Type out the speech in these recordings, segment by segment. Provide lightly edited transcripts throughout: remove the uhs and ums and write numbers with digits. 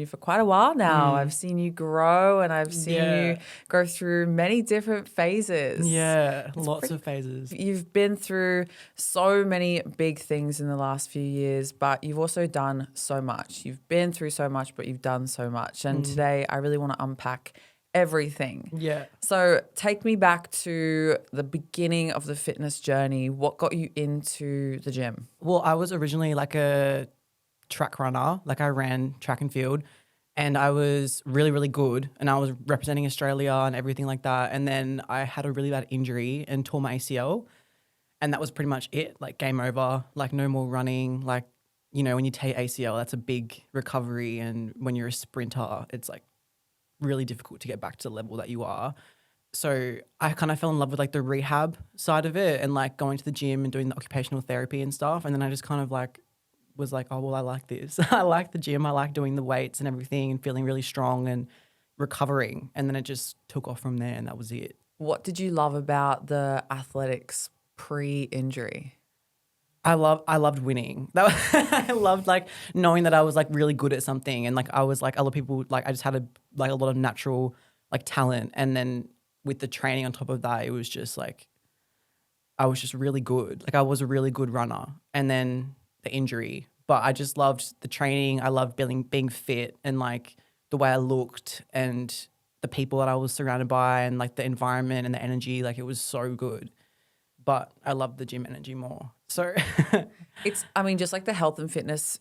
you for quite a while now. I've seen you grow and I've seen you go through many different phases. Yeah, lots of phases. You've been through so many big things in the last few years, but you've also done so much. You've been through so much, but you've done so much. And today I really want to unpack everything. Yeah. So take me back to the beginning of the fitness journey. What got you into the gym? Well, I was originally like a track runner. Like I ran track and field and I was really, really good. And I was representing Australia and everything like that. And then I had a really bad injury and tore my ACL. And that was pretty much it. Like game over, like no more running. Like, you know, when you tear ACL, that's a big recovery. And when you're a sprinter, it's like really difficult to get back to the level that you are. So I kind of fell in love with like the rehab side of it and like going to the gym and doing the occupational therapy and stuff. And then I just kind of like was like, oh, well, I like this. I like the gym. I like doing the weights and everything and feeling really strong and recovering. And then it just took off from there and that was it. What did you love about the athletics pre-injury? I loved winning. I loved like knowing that I was like really good at something and like I was like other people, like I just had a lot of natural like talent. And then with the training on top of that, it was just like I was just really good. Like I was a really good runner. And then the injury, but I just loved the training. I loved being fit and like the way I looked and the people that I was surrounded by and like the environment and the energy. Like it was so good. But I loved the gym energy more. So just like the health and fitness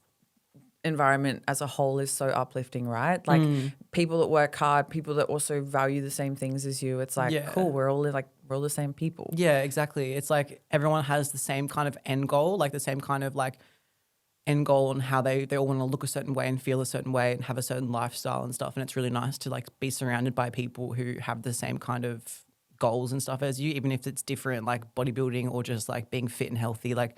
environment as a whole is so uplifting, right? Like people that work hard, people that also value the same things as you. It's like, cool, we're all the same people. Yeah, exactly. It's like everyone has the same kind of end goal, like the same kind of like end goal on how they all want to look a certain way and feel a certain way and have a certain lifestyle and stuff. And it's really nice to like be surrounded by people who have the same kind of goals and stuff as you, even if it's different, like bodybuilding or just like being fit and healthy. Like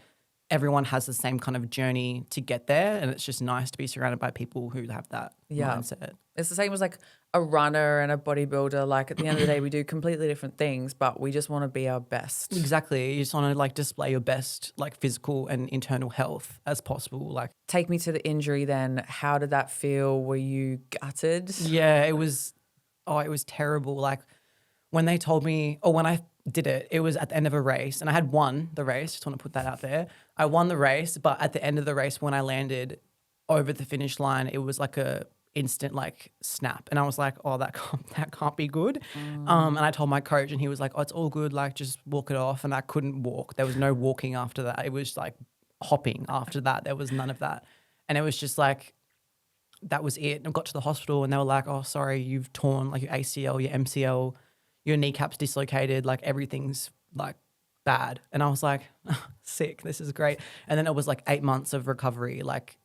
everyone has the same kind of journey to get there. And it's just nice to be surrounded by people who have that mindset. It's the same as like a runner and a bodybuilder. Like at the end of the day, we do completely different things, but we just want to be our best. Exactly. You just want to like display your best like physical and internal health as possible. Like take me to the injury then. How did that feel? Were you gutted? Yeah, it was terrible. Like when they told me, or when I did it, it was at the end of a race and I had won the race. Just want to put that out there. I won the race, but at the end of the race, when I landed over the finish line, it was like a instant like snap. And I was like, oh, that can't be good. And I told my coach and he was like, oh, it's all good. Like just walk it off. And I couldn't walk. There was no walking after that. It was like hopping after that. There was none of that. And it was just like, that was it. And I got to the hospital and they were like, oh, sorry, you've torn like your ACL, your MCL, your kneecap's dislocated, like everything's like bad. And I was like, oh, sick, this is great. And then it was like 8 months of recovery, like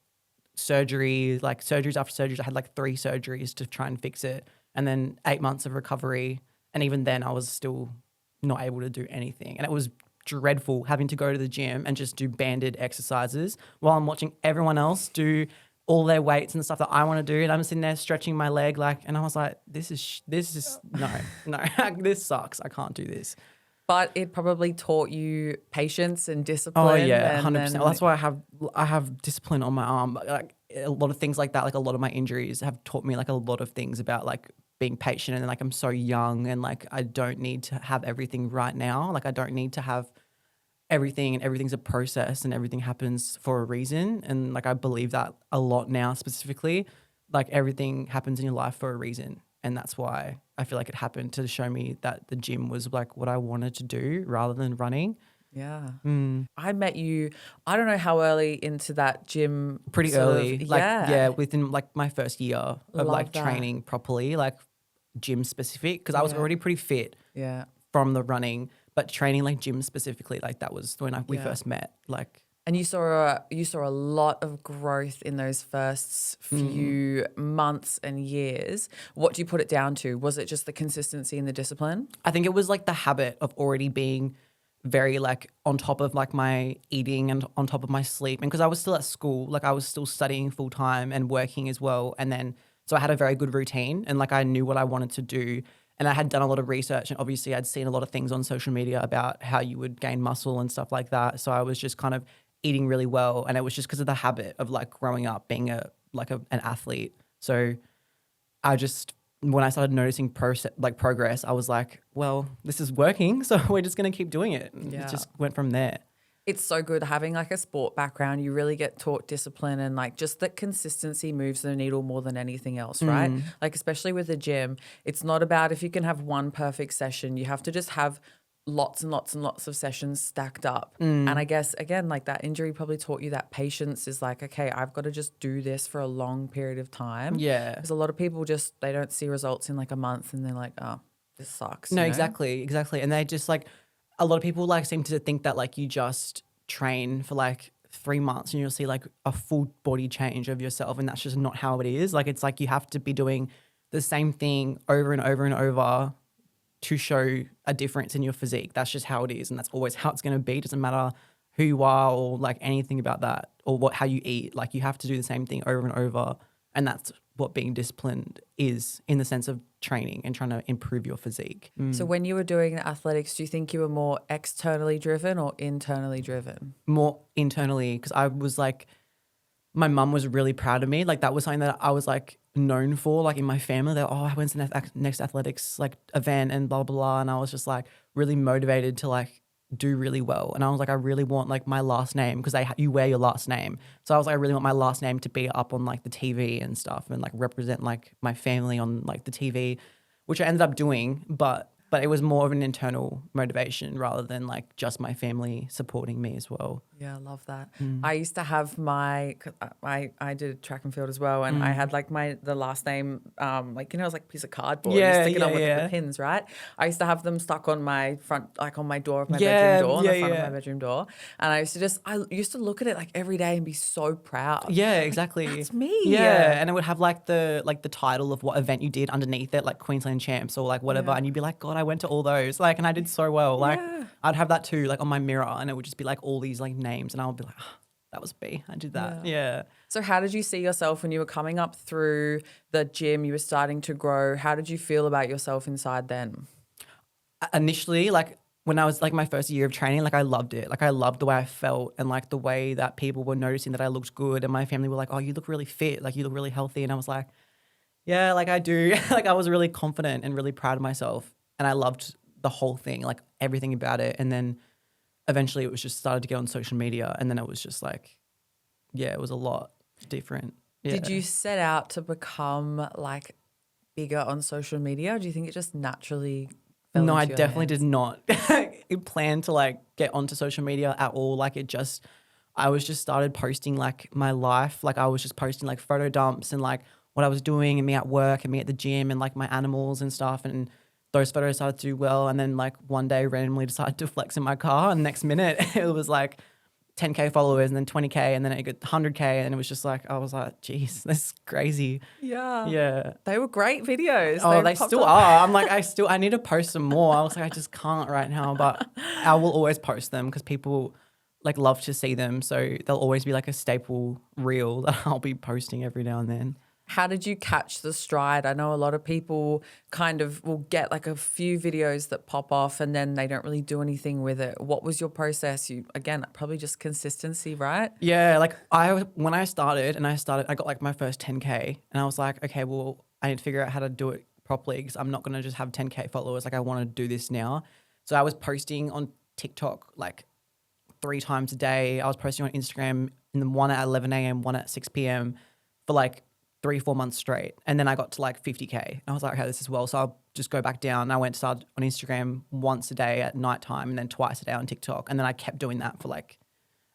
surgery, like surgeries after surgeries. I had like 3 surgeries to try and fix it. And then 8 months of recovery. And even then I was still not able to do anything. And it was dreadful having to go to the gym and just do banded exercises while I'm watching everyone else do all their weights and stuff that I want to do. And I'm sitting there stretching my leg and I was like, this is no, this sucks. I can't do this. But it probably taught you patience and discipline. Oh yeah, 100%. Well, that's why I have discipline on my arm. Like a lot of things like that, like a lot of my injuries have taught me like a lot of things about like being patient and like I'm so young and like I don't need to have everything right now. Like I don't need to have everything and everything's a process and everything happens for a reason. And like I believe that a lot now specifically, like everything happens in your life for a reason. And that's why I feel like it happened to show me that the gym was like what I wanted to do rather than running. Yeah. I met you, I don't know how early into that gym. Pretty early. Within like my first year of like training properly, like gym specific, because I was already pretty fit from the running. But training like gym specifically, like that was when we first met. Like, and you saw a lot of growth in those first few months and years. What do you put it down to? Was it just the consistency and the discipline? I think it was like the habit of already being very like on top of like my eating and on top of my sleep. And because I was still at school, like I was still studying full time and working as well. And then so I had a very good routine and like I knew what I wanted to do. And I had done a lot of research and obviously I'd seen a lot of things on social media about how you would gain muscle and stuff like that. So I was just kind of eating really well. And it was just because of the habit of like growing up being an athlete So when I started noticing progress, I was like, well, this is working, so we're just going to keep doing it. And it just went from there. It's so good having like a sport background. You really get taught discipline and like just that consistency moves the needle more than anything else, right? Like especially with the gym, it's not about if you can have one perfect session. You have to just have lots and lots and lots of sessions stacked up. And I guess, again, like that injury probably taught you that patience is like, okay, I've got to just do this for a long period of time. Yeah. Because a lot of people just, they don't see results in like a month and they're like, oh, this sucks. No, you know? exactly. And they just like, a lot of people like seem to think that like you just train for like 3 months and you'll see like a full body change of yourself, and that's just not how it is. Like it's like you have to be doing the same thing over and over and over to show a difference in your physique. That's just how it is, and that's always how it's going to be. It doesn't matter who you are or like anything about that or how you eat. Like you have to do the same thing over and over, and that's what being disciplined is in the sense of training and trying to improve your physique. So when you were doing the athletics, do you think you were more externally driven or internally driven? More internally, because I was like, my mum was really proud of me. Like that was something that I was like known for, like in my family. They're, I went to the next athletics like event and blah, blah, blah. And I was just like really motivated to like do really well. And I was like, I really want like my last name, because you wear your last name. So I was like, I really want my last name to be up on like the TV and stuff and like represent like my family on like the TV, which I ended up doing. But it was more of an internal motivation rather than like just my family supporting me as well. Yeah, I love that. I used to have I did track and field as well, and I had like the last name, like, you know, it was like a piece of cardboard. You stick it on with the pins, right? I used to have them stuck on my front, like on my door of my bedroom door, on the front of my bedroom door. And I used to look at it like every day and be so proud. Yeah, exactly. Like, that's me. Yeah, and it would have like the title of what event you did underneath it, like Queensland Champs or like whatever, and you'd be like, God, I went to all those, like, and I did so well. Like, I'd have that too, like on my mirror, and it would just be like all these like names, and I would be like, oh, that was me. I did that. Yeah. So how did you see yourself when you were coming up through the gym? You were starting to grow. How did you feel about yourself inside then? Initially, like when I was like my first year of training, like I loved it. Like I loved the way I felt and like the way that people were noticing that I looked good, and my family were like, oh, you look really fit. Like you look really healthy. And I was like, yeah, like I do. Like I was really confident and really proud of myself, and I loved the whole thing, like everything about it. And then eventually it was just started to get on social media, and then it was just like, yeah, it was a lot different. Yeah. Did you set out to become like bigger on social media? Or do you think it just naturally fell No, into I your definitely hands? did not plan to like get onto social media at all. Like I was just started posting like my life. Like I was just posting like photo dumps and like what I was doing and me at work and me at the gym and like my animals and stuff. And those photos started to do well. And then like one day randomly decided to flex in my car, and next minute it was like 10K followers and then 20K and then it got 100K, and it was just like, I was like, geez, this is crazy. Yeah. Yeah. They were great videos. Oh, they popped still up. are. I'm like, I need to post some more. I was like, I just can't right now, but I will always post them because people like love to see them. So they'll always be like a staple reel that I'll be posting every now and then. How did you catch the stride? I know a lot of people kind of will get like a few videos that pop off and then they don't really do anything with it. What was your process? Again, probably just consistency, right? Yeah, like when I started, I got like my first 10K, and I was like, okay, well, I need to figure out how to do it properly because I'm not going to just have 10K followers. Like I want to do this now. So I was posting on TikTok like 3 times a day. I was posting on Instagram one at 11 a.m., one at 6 p.m. for like 3-4 months straight. And then I got to like 50K. And I was like, okay, this is well. So I'll just go back down. I went to start on Instagram once a day at nighttime and then twice a day on TikTok. And then I kept doing that for like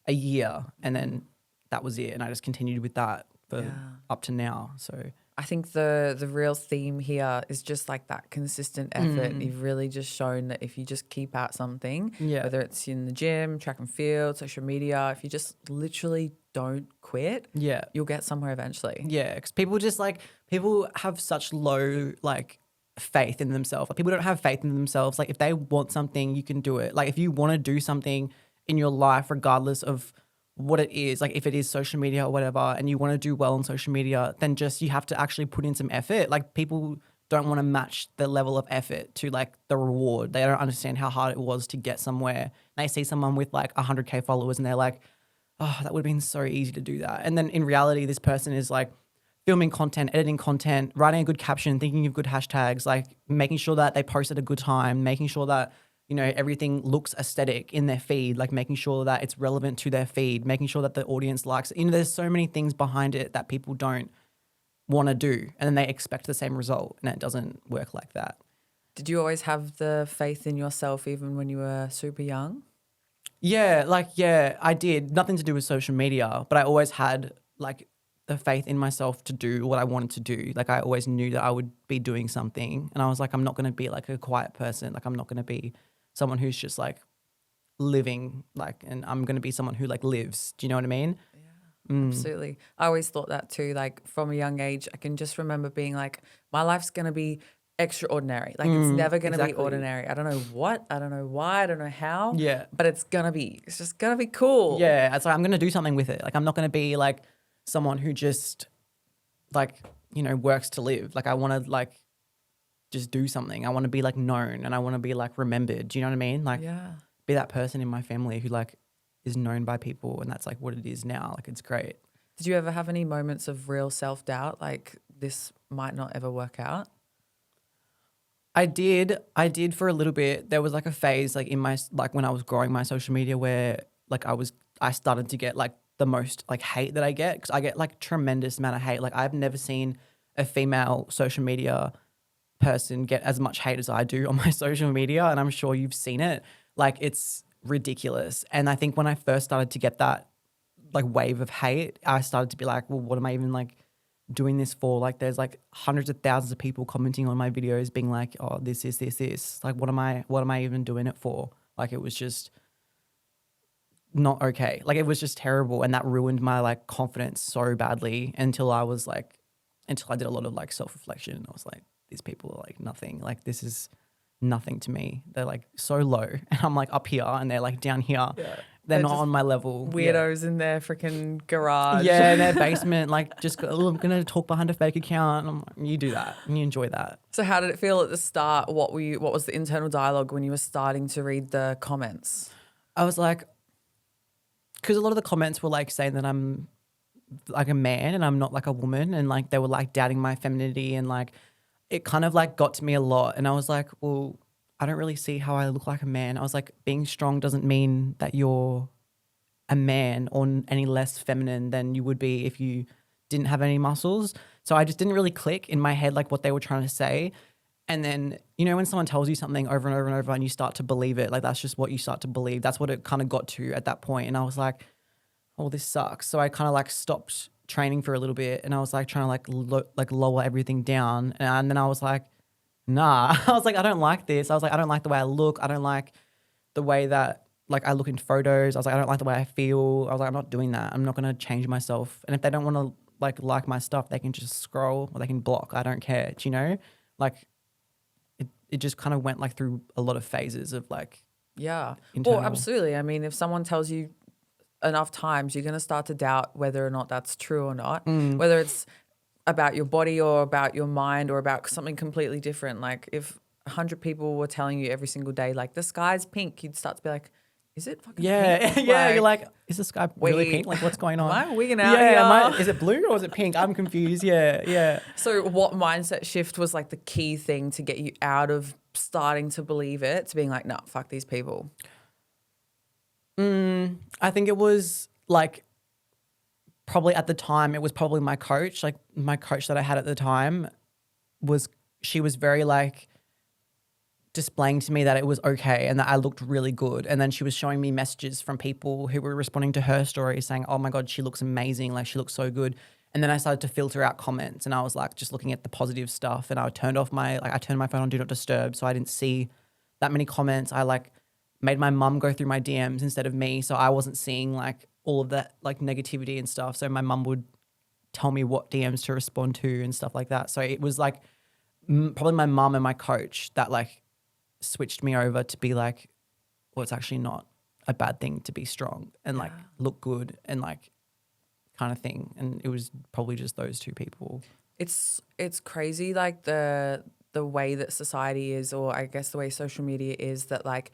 a year. And then that was it. And I just continued with that for up to now. So I think the real theme here is just like that consistent effort. You've really just shown that if you just keep at something, whether it's in the gym, track and field, social media, if you just literally don't quit, you'll get somewhere eventually. Yeah, because people have such low like faith in themselves. Like people don't have faith in themselves. Like if they want something, you can do it. Like if you want to do something in your life, regardless of what it is, like if it is social media or whatever, and you want to do well on social media, then just you have to actually put in some effort. Like people don't want to match the level of effort to like the reward. They don't understand how hard it was to get somewhere. They see someone with like 100K followers and they're like, oh, that would have been so easy to do that. And then in reality, this person is like filming content, editing content, writing a good caption, thinking of good hashtags, like making sure that they post at a good time, making sure that, you know, everything looks aesthetic in their feed, like making sure that it's relevant to their feed, making sure that the audience likes it. You know, there's so many things behind it that people don't want to do, and then they expect the same result, and it doesn't work like that. Did you always have the faith in yourself even when you were super young? Yeah, I did. Nothing to do with social media, but I always had like the faith in myself to do what I wanted to do. Like I always knew that I would be doing something, and I was like, I'm not going to be like a quiet person. Like I'm not going to be someone who's just like living, like, and I'm going to be someone who like lives. Do you know what I mean? Absolutely. I always thought that too. Like from a young age, I can just remember being like, my life's going to be extraordinary. Like it's never going to be ordinary. I don't know what, I don't know why, I don't know how. Yeah. But it's just going to be cool. Yeah. It's like, I'm going to do something with it. Like I'm not going to be like someone who just like, you know, works to live. Like I want to like just do something. I want to be like known, and I want to be like remembered. Do you know what I mean? Like be that person in my family who like is known by people, and that's like what it is now. Like it's great. Did you ever have any moments of real self-doubt, like this might not ever work out? I did for a little bit. There was like a phase like in my, like when I was growing my social media where like I started to get like the most like hate that I get, because I get like tremendous amount of hate. Like I've never seen a female social media person get as much hate as I do on my social media, and I'm sure you've seen it. Like it's ridiculous. And I think when I first started to get that like wave of hate, I started to be like, well, what am I even like doing this for? Like there's like hundreds of thousands of people commenting on my videos being like, oh, this. Like what am I even doing it for? Like it was just not okay. Like it was just terrible, and that ruined my like confidence so badly until I did a lot of like self-reflection, and I was like, these people are like nothing. Like this is nothing to me. They're like so low, and I'm like up here and they're like down here. Yeah. They're not on my level. Weirdos in their freaking garage. Yeah, in their basement, like just I'm going to talk behind a fake account. I'm like, you do that and you enjoy that. So how did it feel at the start? What was the internal dialogue when you were starting to read the comments? I was like, because a lot of the comments were like saying that I'm like a man and I'm not like a woman, and like they were like doubting my femininity, and like it kind of like got to me a lot. And I was like, well, I don't really see how I look like a man. I was like, being strong doesn't mean that you're a man or any less feminine than you would be if you didn't have any muscles. So I just didn't really click in my head like what they were trying to say. And then, you know, when someone tells you something over and over and over and you start to believe it, like that's just what you start to believe. That's what it kind of got to at that point. And I was like, oh, this sucks. So I kind of like stopped training for a little bit, and I was like trying to like lower everything down. And then I was like, nah. I was like, I don't like this. I was like, I don't like the way I look. I don't like the way that like I look in photos. I was like, I don't like the way I feel. I was like, I'm not doing that. I'm not going to change myself. And if they don't want to like my stuff, they can just scroll or they can block. I don't care. Do you know? Like it just kind of went like through a lot of phases of like, yeah. internal. Well, absolutely. I mean, if someone tells you enough times, you're going to start to doubt whether or not that's true or not, whether it's about your body or about your mind or about something completely different. Like if 100 people were telling you every single day, like the sky's pink, you'd start to be like, is it fucking pink? Yeah, you're like, is the sky really pink? Like what's going on? Am I wigging out here? Is it blue or is it pink? I'm confused. Yeah. So what mindset shift was like the key thing to get you out of starting to believe it to being like, nah, fuck these people? I think it was like probably at the time, it was probably my coach. Like my coach that I had at the time she was very like displaying to me that it was okay and that I looked really good. And then she was showing me messages from people who were responding to her story saying, oh my God, she looks amazing. Like she looks so good. And then I started to filter out comments, and I was like just looking at the positive stuff, and I turned my phone on Do Not Disturb so I didn't see that many comments. I like made my mum go through my DMs instead of me, so I wasn't seeing like all of that like negativity and stuff. So my mum would tell me what DMs to respond to and stuff like that. So it was like probably my mum and my coach that like switched me over to be like, well, it's actually not a bad thing to be strong and like look good and like kind of thing. And it was probably just those two people. It's crazy, like the way that society is, or I guess the way social media is, that like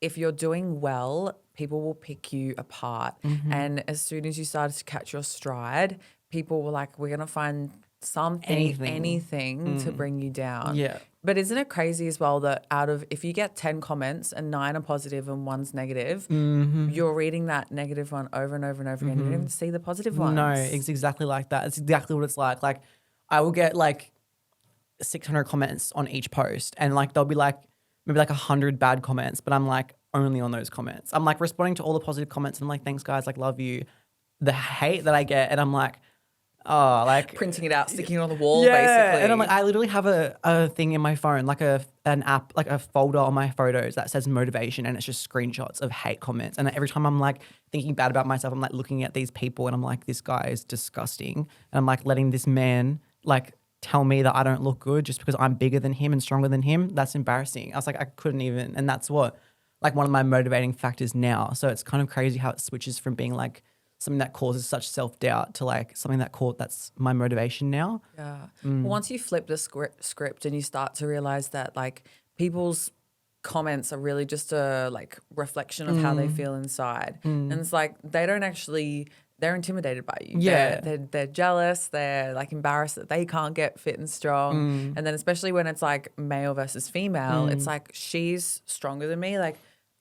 if you're doing well, people will pick you apart. And as soon as you started to catch your stride, people were like, we're going to find something, anything to bring you down. Yeah. But isn't it crazy as well that if you get 10 comments and 9 are positive and 1's negative, you're reading that negative one over and over and over again. You don't even see the positive ones. No, it's exactly like that. It's exactly what it's like. Like I will get like 600 comments on each post and like there'll be like maybe like 100 bad comments, but I'm like only on those comments. I'm like responding to all the positive comments and I'm like, thanks guys, like love you. The hate that I get and I'm like, oh, like printing it out, sticking it on the wall, basically. And I'm like, I literally have a thing in my phone, like an app, like a folder on my photos that says motivation and it's just screenshots of hate comments. And every time I'm like thinking bad about myself, I'm like looking at these people and I'm like, this guy is disgusting. And I'm like letting this man like tell me that I don't look good just because I'm bigger than him and stronger than him. That's embarrassing. I was like, I couldn't even. And that's what like one of my motivating factors now. So it's kind of crazy how it switches from being like something that causes such self-doubt to like something that's my motivation now. Yeah. Well, once you flip the script and you start to realize that like people's comments are really just a like reflection of how they feel inside. And it's like they're intimidated by you. Yeah. They're jealous. They're like embarrassed that they can't get fit and strong. And then especially when it's like male versus female, it's like she's stronger than me. Like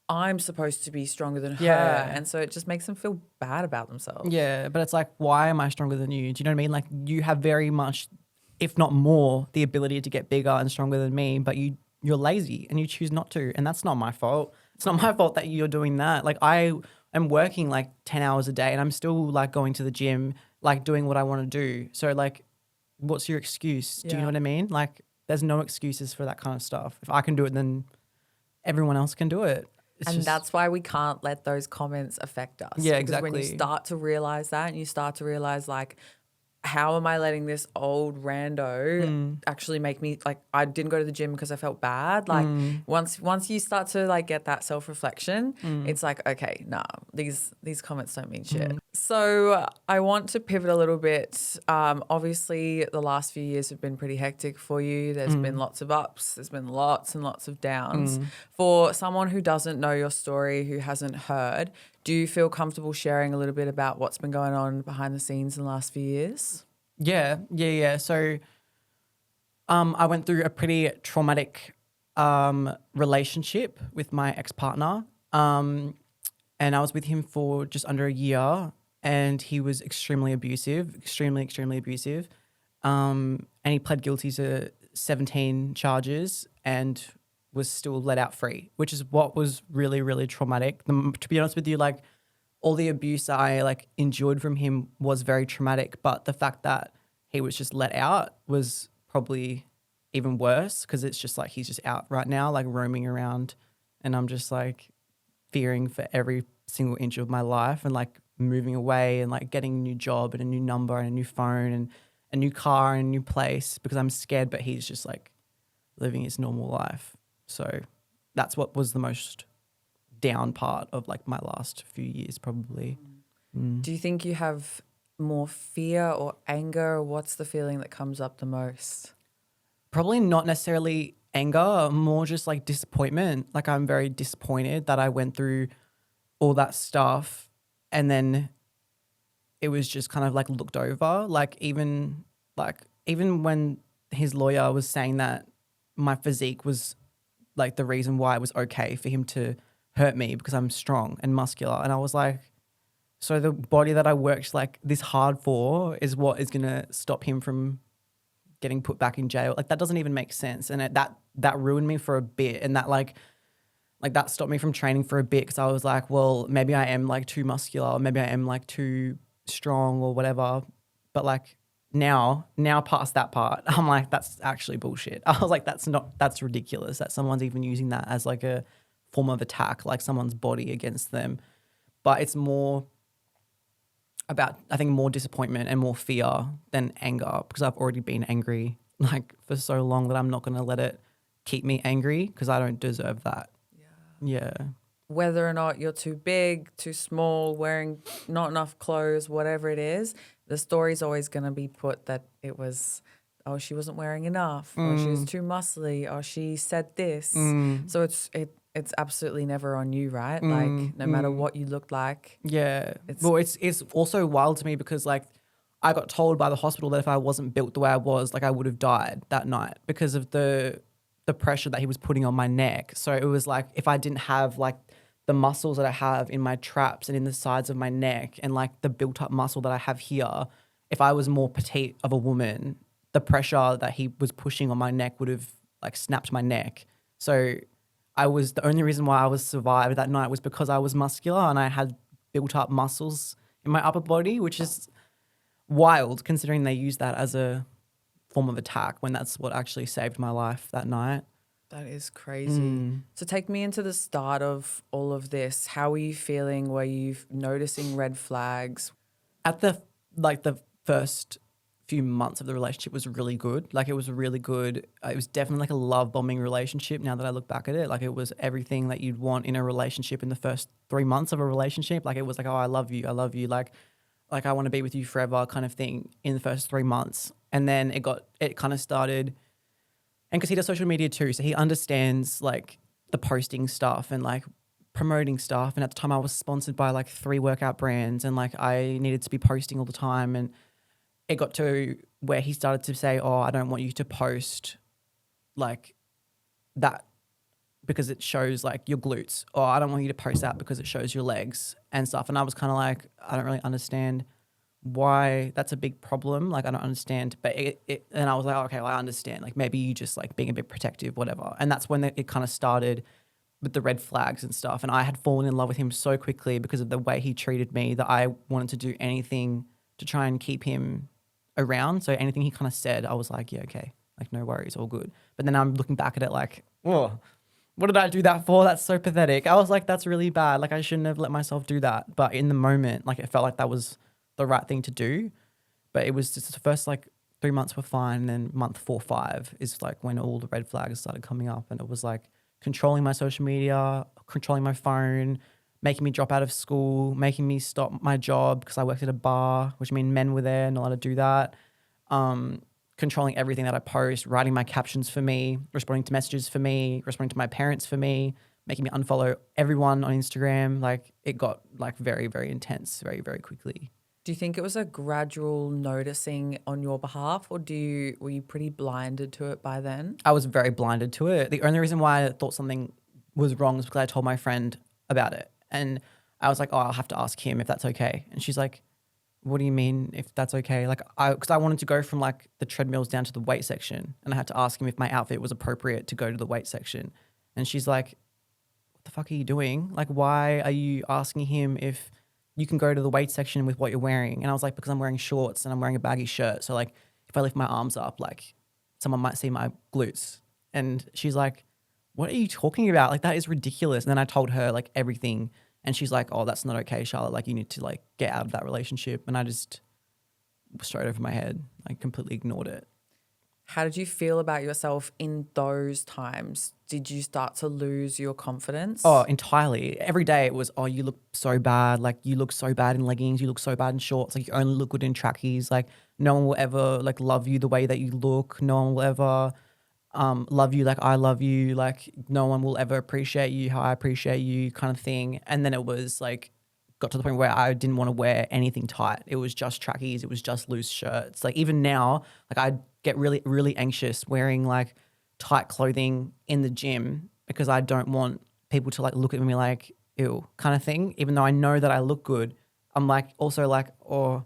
I'm supposed to be stronger than her. And so it just makes them feel bad about themselves. Yeah, but it's like, why am I stronger than you? Do you know what I mean? Like you have very much, if not more, the ability to get bigger and stronger than me, but you're lazy and you choose not to. And that's not my fault. It's not my fault that you're doing that. Like I am working like 10 hours a day and I'm still like going to the gym, like doing what I want to do. So like, what's your excuse? Do you know what I mean? Like there's no excuses for that kind of stuff. If I can do it, then everyone else can do it. That's why we can't let those comments affect us. Yeah, because exactly. when you start to realize that and you start to realize like, how am I letting this old rando actually make me like I didn't go to the gym because I felt bad? Like once you start to like get that self-reflection, it's like, okay, nah, these comments don't mean shit. So I want to pivot a little bit. Obviously the last few years have been pretty hectic for you. There's been lots of ups, there's been lots and lots of downs. For someone who doesn't know your story, who hasn't heard, do you feel comfortable sharing a little bit about what's been going on behind the scenes in the last few years? Yeah. So I went through a pretty traumatic relationship with my ex-partner. And I was with him for just under a year and he was extremely abusive, extremely abusive. And he pled guilty to 17 charges and was still let out free, which is what was really, really traumatic. To be honest with you, like all the abuse I like endured from him was very traumatic, but the fact that he was just let out was probably even worse because it's just like he's just out right now, like roaming around and I'm just like fearing for every single inch of my life and like moving away and like getting a new job and a new number and a new phone and a new car and a new place because I'm scared, but he's just like living his normal life. So that's what was the most down part of like my last few years probably. Do you think you have more fear or anger? What's the feeling that comes up the most? Probably not necessarily anger, more just like disappointment. Like I'm very disappointed that I went through all that stuff and then it was just kind of like looked over. Like even when his lawyer was saying that my physique was like the reason why it was okay for him to hurt me because I'm strong and muscular. And I was like, so the body that I worked like this hard for is what is going to stop him from getting put back in jail. Like that doesn't even make sense. And that ruined me for a bit. And that like that stopped me from training for a bit because I was like, well, maybe I am like too muscular, or maybe I am like too strong or whatever. But like now past that part, I'm like, that's actually bullshit. I was like, that's ridiculous that someone's even using that as like a form of attack, like someone's body against them. But it's more about, I think, more disappointment and more fear than anger because I've already been angry like for so long that I'm not going to let it keep me angry because I don't deserve that. Yeah. Whether or not you're too big, too small, wearing not enough clothes, whatever it is, the story's always going to be put that it was, oh, she wasn't wearing enough, or she was too muscly, or she said this. So it's absolutely never on you, right? Like no matter what you look like. Yeah. It's also wild to me because like I got told by the hospital that if I wasn't built the way I was, like I would have died that night because of the pressure that he was putting on my neck. So it was like if I didn't have like the muscles that I have in my traps and in the sides of my neck and like the built up muscle that I have here, if I was more petite of a woman, the pressure that he was pushing on my neck would have like snapped my neck. So the only reason why I was survived that night was because I was muscular and I had built up muscles in my upper body, which is wild considering they use that as a form of attack when that's what actually saved my life that night. That is crazy. So take me into the start of all of this. How were you feeling? Were you noticing red flags? At the first few months of the relationship was really good. Like it was really good. It was definitely like a love bombing relationship now that I look back at it. Like it was everything that you'd want in a relationship in the first 3 months of a relationship. Like it was like, oh, I love you. I love you. Like I want to be with you forever kind of thing in the first 3 months. And then it kind of started, and because he does social media too, so he understands like the posting stuff and like promoting stuff. And at the time I was sponsored by like 3 workout brands and like I needed to be posting all the time. And it got to where he started to say, oh, I don't want you to post like that because it shows like your glutes, or I don't want you to post that because it shows your legs and stuff. And I was kind of like, I don't really understand why that's a big problem. Like I don't understand, but and I was like, oh, okay, well, I understand. Like maybe you just like being a bit protective, whatever. And that's when it kind of started with the red flags and stuff. And I had fallen in love with him so quickly because of the way he treated me that I wanted to do anything to try and keep him around. So anything he kind of said, I was like, yeah, okay, like no worries, all good. But then I'm looking back at it like, oh, what did I do that for? That's so pathetic. I was like, that's really bad. Like I shouldn't have let myself do that. But in the moment, like it felt like that was the right thing to do. But it was just the first like 3 months were fine. And then month 4, 5 is like when all the red flags started coming up. And it was like controlling my social media, controlling my phone, making me drop out of school, making me stop my job because I worked at a bar, which means men were there, not allowed to do that. Controlling everything that I post, writing my captions for me, responding to messages for me, responding to my parents for me, making me unfollow everyone on Instagram. Like it got like very, very intense very, very quickly. Do you think it was a gradual noticing on your behalf, or were you pretty blinded to it by then? I was very blinded to it. The only reason why I thought something was wrong was because I told my friend about it. And I was like, oh, I'll have to ask him if that's okay. And she's like, what do you mean if that's okay? Like, because I wanted to go from like the treadmills down to the weight section, and I had to ask him if my outfit was appropriate to go to the weight section. And she's like, what the fuck are you doing? Like, why are you asking him if you can go to the weight section with what you're wearing? And I was like, because I'm wearing shorts and I'm wearing a baggy shirt. So like, if I lift my arms up, like someone might see my glutes. And she's like, what are you talking about? Like, that is ridiculous. And then I told her like everything. And she's like, oh, that's not okay, Charlotte. Like, you need to like get out of that relationship. And I just straight over my head, like completely ignored it. How did you feel about yourself in those times? Did you start to lose your confidence? Oh, entirely. Every day it was, oh, you look so bad. Like, you look so bad in leggings. You look so bad in shorts. Like, you only look good in trackies. Like, no one will ever like love you the way that you look. No one will ever love you like I love you. Like, no one will ever appreciate you how I appreciate you, kind of thing. And then it was like, got to the point where I didn't want to wear anything tight. It was just trackies. It was just loose shirts. Like, even now, like I get really, really anxious wearing like tight clothing in the gym because I don't want people to like look at me like, ew, kind of thing. Even though I know that I look good, I'm like also like, oh,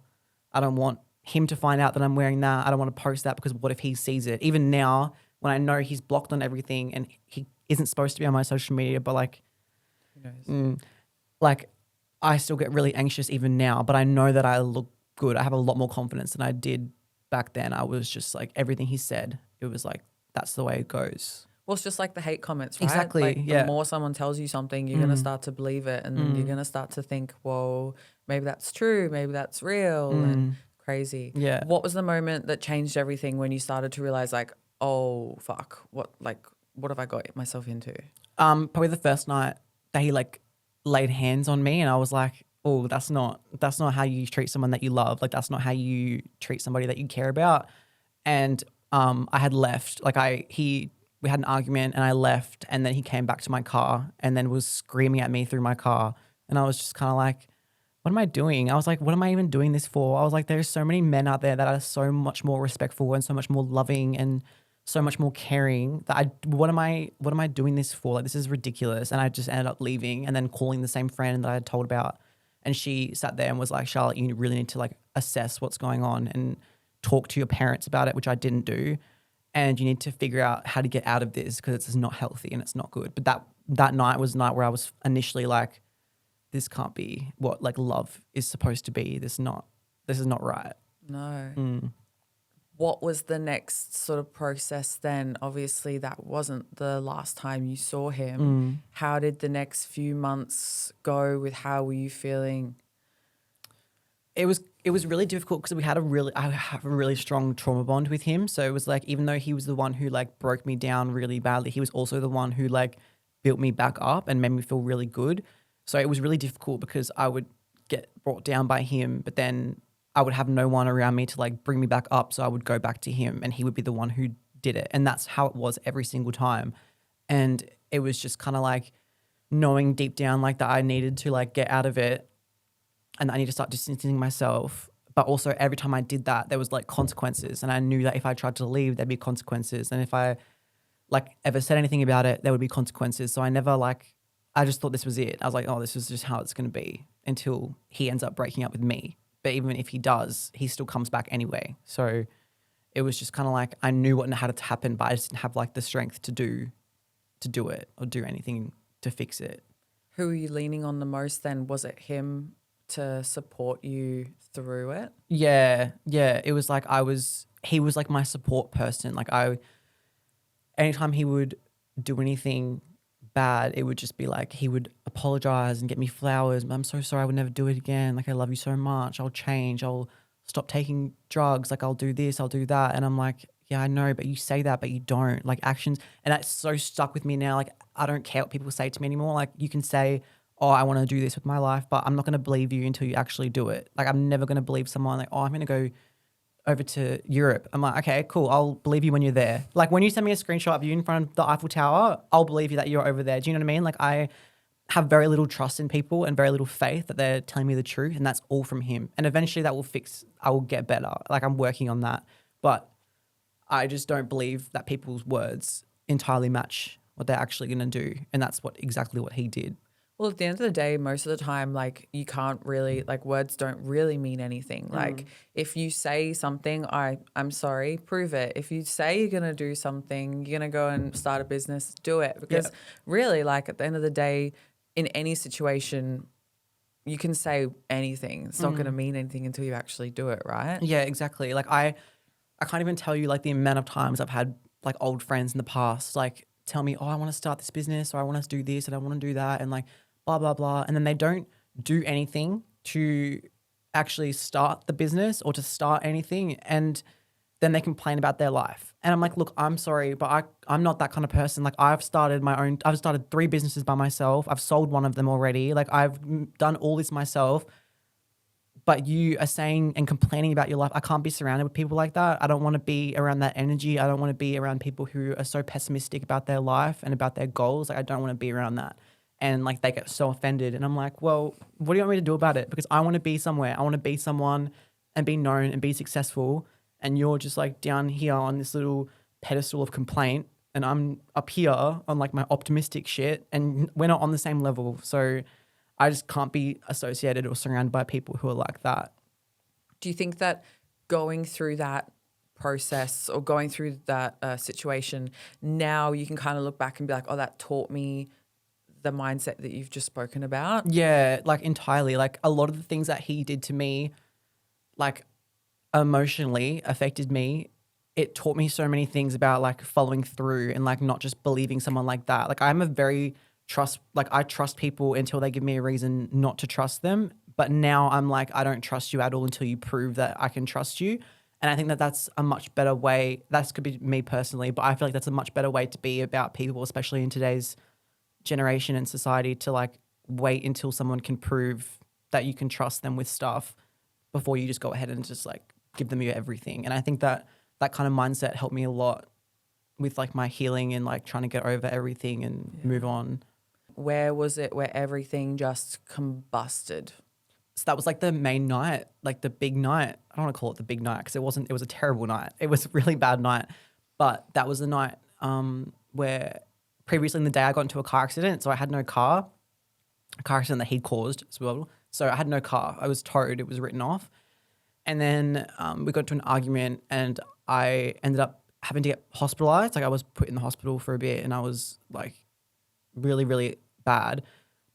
I don't want him to find out that I'm wearing that. I don't want to post that because what if he sees it? Even now, when I know he's blocked on everything and he isn't supposed to be on my social media, but like, like I still get really anxious even now, but I know that I look good. I have a lot more confidence than I did back then. I was just like, everything he said, it was like, that's the way it goes. Well, it's just like the hate comments, right? Exactly, Like yeah. The more someone tells you something, you're going to start to believe it, and you're going to start to think, whoa, maybe that's true, maybe that's real, and crazy. Yeah. What was the moment that changed everything when you started to realize like, oh, fuck, what have I got myself into? Probably the first night that he like laid hands on me, and I was like, oh, that's not how you treat someone that you love. Like, that's not how you treat somebody that you care about. And I had left. Like we had an argument and I left, and then he came back to my car and then was screaming at me through my car. And I was just kind of like, what am I doing? I was like, what am I even doing this for? I was like, there's so many men out there that are so much more respectful and so much more loving and so much more caring that what am I doing this for? Like, this is ridiculous. And I just ended up leaving and then calling the same friend that I had told about. And she sat there and was like, Charlotte, you really need to like assess what's going on and talk to your parents about it, which I didn't do. And you need to figure out how to get out of this because it's not healthy and it's not good. But that night was the night where I was initially like, this can't be what like love is supposed to be. This is not right. No. What was the next sort of process then? Obviously, that wasn't the last time you saw him. How did the next few months go with how were you feeling? It was really difficult because I have a really strong trauma bond with him. So it was like, even though he was the one who like broke me down really badly, he was also the one who like built me back up and made me feel really good. So it was really difficult because I would get brought down by him, but then I would have no one around me to like bring me back up. So I would go back to him and he would be the one who did it. And that's how it was every single time. And it was just kind of like knowing deep down like that I needed to like get out of it and I need to start distancing myself. But also every time I did that, there was like consequences. And I knew that if I tried to leave, there'd be consequences. And if I like ever said anything about it, there would be consequences. So I just thought this was it. I was like, oh, this is just how it's going to be until he ends up breaking up with me. But even if he does, he still comes back anyway. So it was just kind of like I knew what had to happen, but I just didn't have like the strength to do it or do anything to fix it. Who were you leaning on the most then? Was it him to support you through it? Yeah. It was like he was like my support person. Like anytime he would do anything bad, it would just be like he would apologize and get me flowers. I'm so sorry, I would never do it again. Like, I love you so much. I'll change. I'll stop taking drugs. Like, I'll do this, I'll do that. And I'm like, yeah, I know, but you say that, but you don't. Like, actions. And that's so stuck with me now. Like, I don't care what people say to me anymore. Like, you can say, oh, I want to do this with my life, but I'm not going to believe you until you actually do it. Like, I'm never going to believe someone like, oh, I'm going to go over to Europe. I'm like, okay, cool. I'll believe you when you're there. Like, when you send me a screenshot of you in front of the Eiffel Tower, I'll believe you that you're over there. Do you know what I mean? Like, I have very little trust in people and very little faith that they're telling me the truth, and that's all from him. And eventually that will I will get better. Like, I'm working on that. But I just don't believe that people's words entirely match what they're actually going to do. And that's exactly what he did. Well, at the end of the day, most of the time, like, you can't really, like, words don't really mean anything. Like, if you say something, I'm sorry, prove it. If you say you're going to do something, you're going to go and start a business, do it. Because really, like, at the end of the day, in any situation, you can say anything. It's not going to mean anything until you actually do it, right? Yeah, exactly. Like, I can't even tell you, like, the amount of times I've had, like, old friends in the past, like, tell me, oh, I want to start this business, or I want to do this and I want to do that, and like, blah, blah, blah. And then they don't do anything to actually start the business or to start anything. And then they complain about their life. And I'm like, look, I'm sorry, but I'm not that kind of person. Like, I've started 3 businesses by myself. I've sold one of them already. Like, I've done all this myself. But you are saying and complaining about your life. I can't be surrounded with people like that. I don't want to be around that energy. I don't want to be around people who are so pessimistic about their life and about their goals. Like, I don't want to be around that. And like, they get so offended. And I'm like, well, what do you want me to do about it? Because I want to be somewhere. I want to be someone and be known and be successful. And you're just like down here on this little pedestal of complaint. And I'm up here on like my optimistic shit. And we're not on the same level. So I just can't be associated or surrounded by people who are like that. Do you think that going through that process or going through that situation, now you can kind of look back and be like, oh, that taught me the mindset that you've just spoken about? Yeah, like, entirely. Like, a lot of the things that he did to me, like, emotionally affected me. It taught me so many things about like following through and like not just believing someone like that. Like, I trust people until they give me a reason not to trust them. But now I'm like, I don't trust you at all until you prove that I can trust you. And I think that that's a much better way. That could be me personally, but I feel like that's a much better way to be about people, especially in today's generation and society, to like wait until someone can prove that you can trust them with stuff before you just go ahead and just like give them your everything. And I think that that kind of mindset helped me a lot with like my healing and like trying to get over everything and move on. Where was it where everything just combusted? So that was like the main night, like the big night. I don't want to call it the big night because it wasn't. It was a terrible night. It was a really bad night. But that was the night where previously in the day I got into a car accident. So I had no car, a car accident that he'd caused as well. So I had no car. I was towed. It was written off. And then we got into an argument and I ended up having to get hospitalized. Like I was put in the hospital for a bit and I was like really, really bad.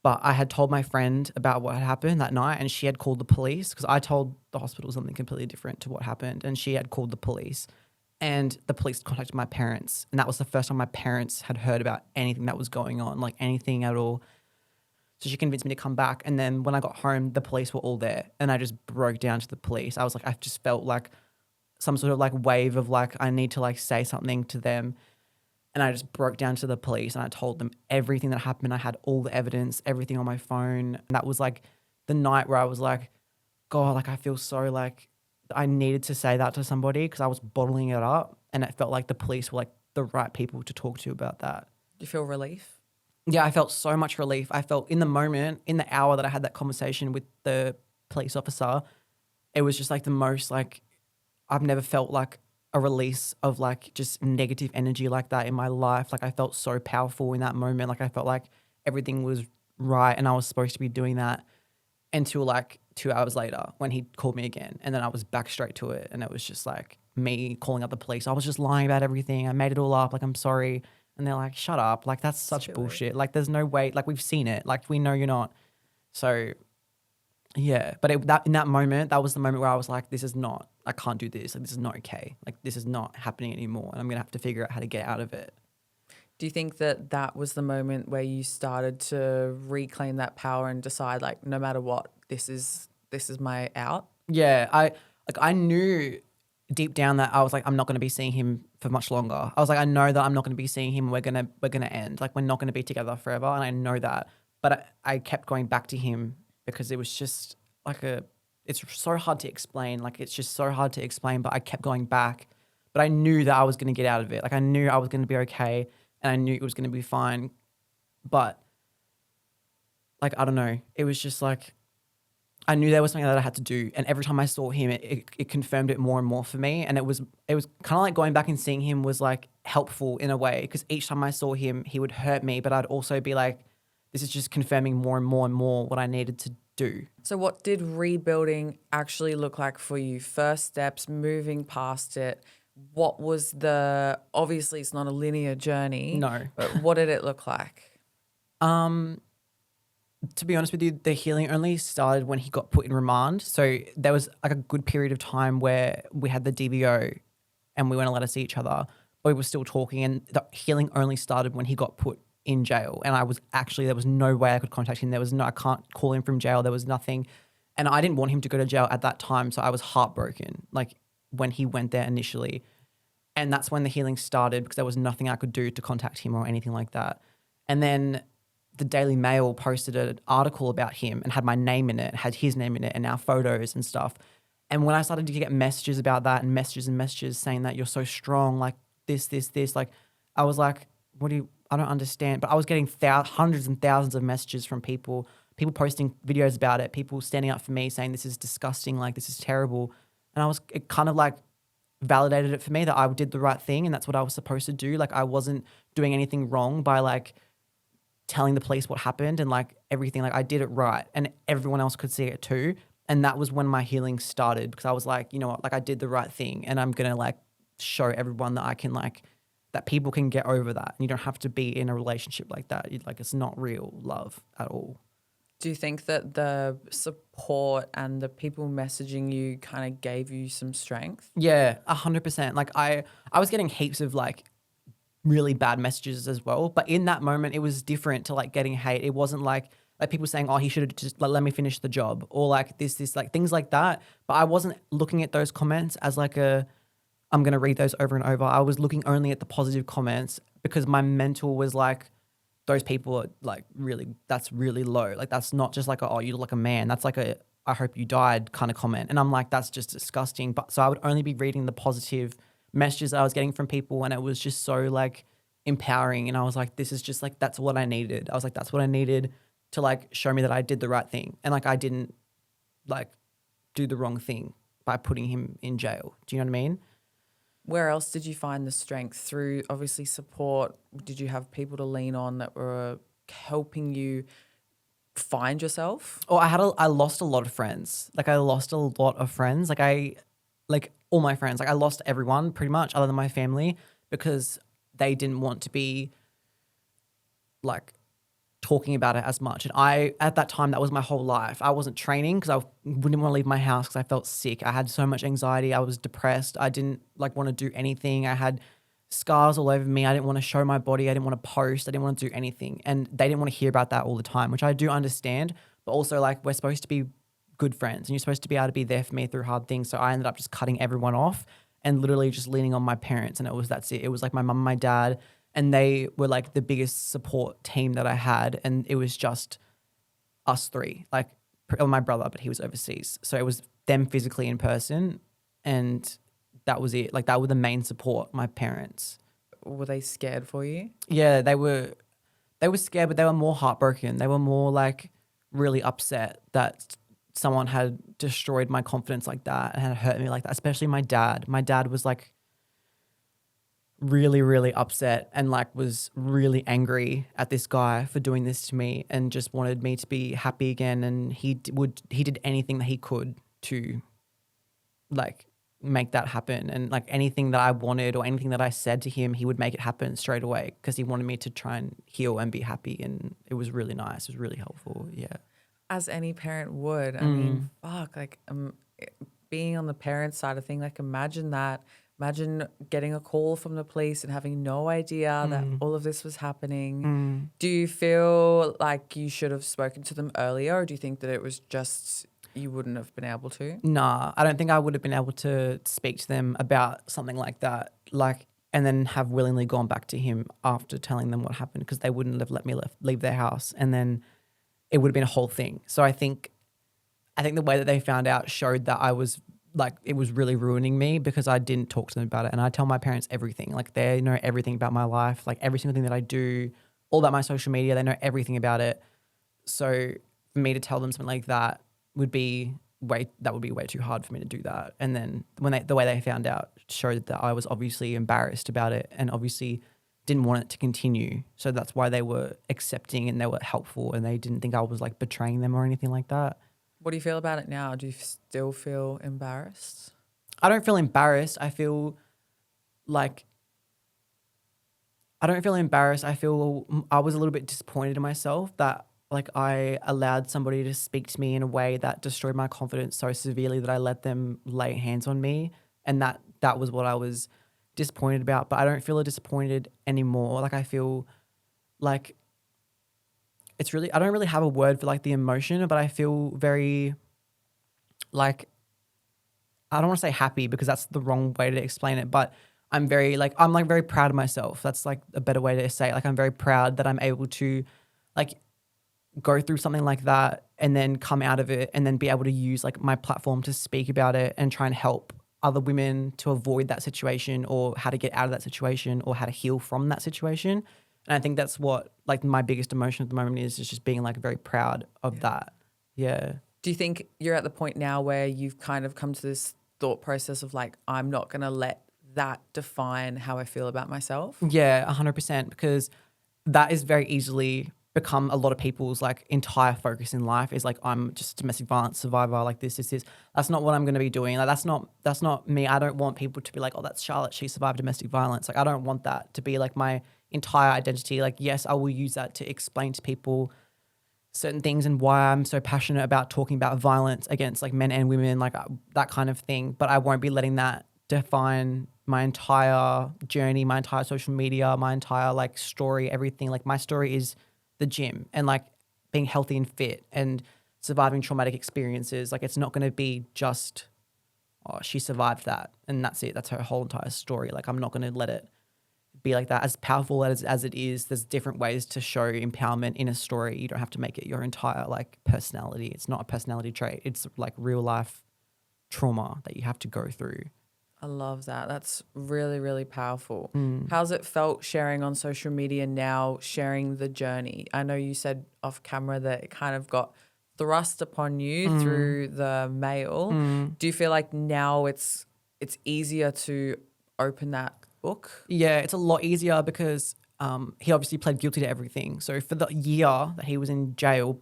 But I had told my friend about what had happened that night and she had called the police because I told the hospital something completely different to what happened and she had called the police and the police contacted my parents. And that was the first time my parents had heard about anything that was going on, like anything at all. So she convinced me to come back. And then when I got home, the police were all there and I just broke down to the police. I was like, I just felt like some sort of like wave of like, I need to like say something to them. And I just broke down to the police and I told them everything that happened. I had all the evidence, everything on my phone. And that was like the night where I was like, God, like I feel so like I needed to say that to somebody because I was bottling it up. And it felt like the police were like the right people to talk to about that. Do you feel relief? Yeah, I felt so much relief. I felt in the moment, in the hour that I had that conversation with the police officer, it was just like the most like, I've never felt like a release of like just negative energy like that in my life. Like I felt so powerful in that moment. Like I felt like everything was right and I was supposed to be doing that until like 2 hours later when he called me again. And then I was back straight to it. And it was just like me calling up the police. I was just lying about everything. I made it all up. Like, I'm sorry. And they're like, shut up. Like, that's such bullshit. Like, there's no way. Like, we've seen it. Like, we know you're not. So yeah, but in that moment, that was the moment where I was like, this is not, I can't do this. Like, this is not okay. Like, this is not happening anymore. And I'm going to have to figure out how to get out of it. Do you think that that was the moment where you started to reclaim that power and decide like, no matter what, this is my out? Yeah. I knew deep down that I was like, I'm not going to be seeing him for much longer. I was like, I know that I'm not going to be seeing him. We're going to end. Like, we're not going to be together forever. And I know that, but I kept going back to him because it was just like it's so hard to explain. Like, it's just so hard to explain, but I kept going back. But I knew that I was going to get out of it. Like, I knew I was going to be okay and I knew it was going to be fine. But like, I don't know. It was just like, I knew there was something that I had to do. And every time I saw him, it confirmed it more and more for me. And it was kind of like going back and seeing him was like helpful in a way, because each time I saw him, he would hurt me, but I'd also be like, this is just confirming more and more and more what I needed to do. So what did rebuilding actually look like for you? First steps, moving past it. What was obviously it's not a linear journey. No. But what did it look like? To be honest with you, the healing only started when he got put in remand. So there was like a good period of time where we had the DVO and we weren't allowed to see each other, but we were still talking, and the healing only started when he got put in jail. And there was no way I could contact him. I can't call him from jail. There was nothing. And I didn't want him to go to jail at that time. So I was heartbroken, like when he went there initially. And that's when the healing started, because there was nothing I could do to contact him or anything like that. And then the Daily Mail posted an article about him and had my name in it, had his name in it, and our photos and stuff. And when I started to get messages about that and messages saying that you're so strong, like this, like I was like, I don't understand. But I was getting hundreds and thousands of messages from people posting videos about it, people standing up for me saying this is disgusting, like this is terrible. And it kind of like validated it for me that I did the right thing and that's what I was supposed to do. Like, I wasn't doing anything wrong by like telling the police what happened and like everything. Like, I did it right and everyone else could see it too. And that was when my healing started, because I was like, you know what, like I did the right thing and I'm going to like show everyone that I can that people can get over that. And you don't have to be in a relationship like that. It's not real love at all. Do you think that the support and the people messaging you kind of gave you some strength? Yeah, 100%. Like I was getting heaps of like really bad messages as well. But in that moment, it was different to like getting hate. It wasn't like people saying, oh, he should have just like, let me finish the job, or like this, like things like that. But I wasn't looking at those comments as like I'm going to read those over and over. I was looking only at the positive comments, because my mental was like, those people are like that's really low. Like, that's not just like, oh, you look like a man. That's like I hope you died kind of comment. And I'm like, that's just disgusting. But so I would only be reading the positive messages I was getting from people, and it was just so like empowering. And I was like, this is just like, that's what I needed. I was like, that's what I needed to like show me that I did the right thing. And like, I didn't like do the wrong thing by putting him in jail. Do you know what I mean? Where else did you find the strength? Through obviously support? Did you have people to lean on that were helping you find yourself? Oh, I lost a lot of friends. Like I lost a lot of friends. Like all my friends. Like I lost everyone pretty much other than my family because they didn't want to be like talking about it as much. And at that time, that was my whole life. I wasn't training because I wouldn't want to leave my house because I felt sick. I had so much anxiety. I was depressed. I didn't like want to do anything. I had scars all over me. I didn't want to show my body. I didn't want to post. I didn't want to do anything. And they didn't want to hear about that all the time, which I do understand. But also like we're supposed to be good friends and you're supposed to be able to be there for me through hard things. So I ended up just cutting everyone off and literally just leaning on my parents. And that's it. It was like my mum and my dad. And they were like the biggest support team that I had. And it was just us three, like my brother, but he was overseas. So it was them physically in person. And that was it. Like that were the main support, my parents. Were they scared for you? Yeah, they were scared, but they were more heartbroken. They were more like really upset that someone had destroyed my confidence like that and had hurt me like that, especially my dad. My dad was like really, really upset and like was really angry at this guy for doing this to me and just wanted me to be happy again. And he did anything that he could to like make that happen. And like anything that I wanted or anything that I said to him, he would make it happen straight away because he wanted me to try and heal and be happy. And it was really nice. It was really helpful. Yeah. As any parent would. I mean, fuck, like being on the parent side of thing, like imagine that. Imagine getting a call from the police and having no idea that all of this was happening. Do you feel like you should have spoken to them earlier, or do you think that it was just you wouldn't have been able to? Nah, I don't think I would have been able to speak to them about something like that, like, and then have willingly gone back to him after telling them what happened because they wouldn't have let me leave their house, and then it would have been a whole thing. So I think the way that they found out showed that I was like, it was really ruining me because I didn't talk to them about it. And I tell my parents everything. Like they know everything about my life, like every single thing that I do, all about my social media. They know everything about it. So for me to tell them something like that would be way too hard for me to do that. And then the way they found out showed that I was obviously embarrassed about it and obviously didn't want it to continue. So that's why they were accepting and they were helpful and they didn't think I was like betraying them or anything like that. What do you feel about it now? Do you still feel embarrassed? I don't feel embarrassed. I feel like I don't feel embarrassed. I feel I was a little bit disappointed in myself that like I allowed somebody to speak to me in a way that destroyed my confidence so severely that I let them lay hands on me. And that was what I was disappointed about. But I don't feel disappointed anymore. Like I feel like I don't really have a word for like the emotion, but I feel very like, I don't want to say happy because that's the wrong way to explain it, but I'm very proud of myself. That's like a better way to say it. Like I'm very proud that I'm able to like go through something like that and then come out of it and then be able to use like my platform to speak about it and try and help other women to avoid that situation or how to get out of that situation or how to heal from that situation. And I think that's what like my biggest emotion at the moment is just being like very proud of that. Yeah. Do you think you're at the point now where you've kind of come to this thought process of like, I'm not going to let that define how I feel about myself? Yeah, 100%, because that is very easily become a lot of people's like entire focus in life is like, I'm just a domestic violence survivor, like this. That's not what I'm going to be doing. Like that's not me. I don't want people to be like, oh, that's Charlotte, she survived domestic violence. Like I don't want that to be like my entire identity. Like, yes, I will use that to explain to people certain things and why I'm so passionate about talking about violence against like men and women, like that kind of thing. But I won't be letting that define my entire journey, my entire social media, my entire like story, everything. Like my story is the gym and like being healthy and fit and surviving traumatic experiences. Like it's not going to be just, oh, she survived that and that's it. That's her whole entire story. Like I'm not going to let it be like that. As powerful as it is, there's different ways to show empowerment in a story. You don't have to make it your entire like personality. It's not a personality trait. It's like real life trauma that you have to go through. I love that. That's really, really powerful. How's it felt sharing on social media now, sharing the journey? I know you said off camera that it kind of got thrust upon you through the mail, do you feel like now it's easier to open that book? Yeah, it's a lot easier because he obviously pled guilty to everything. So for the year that he was in jail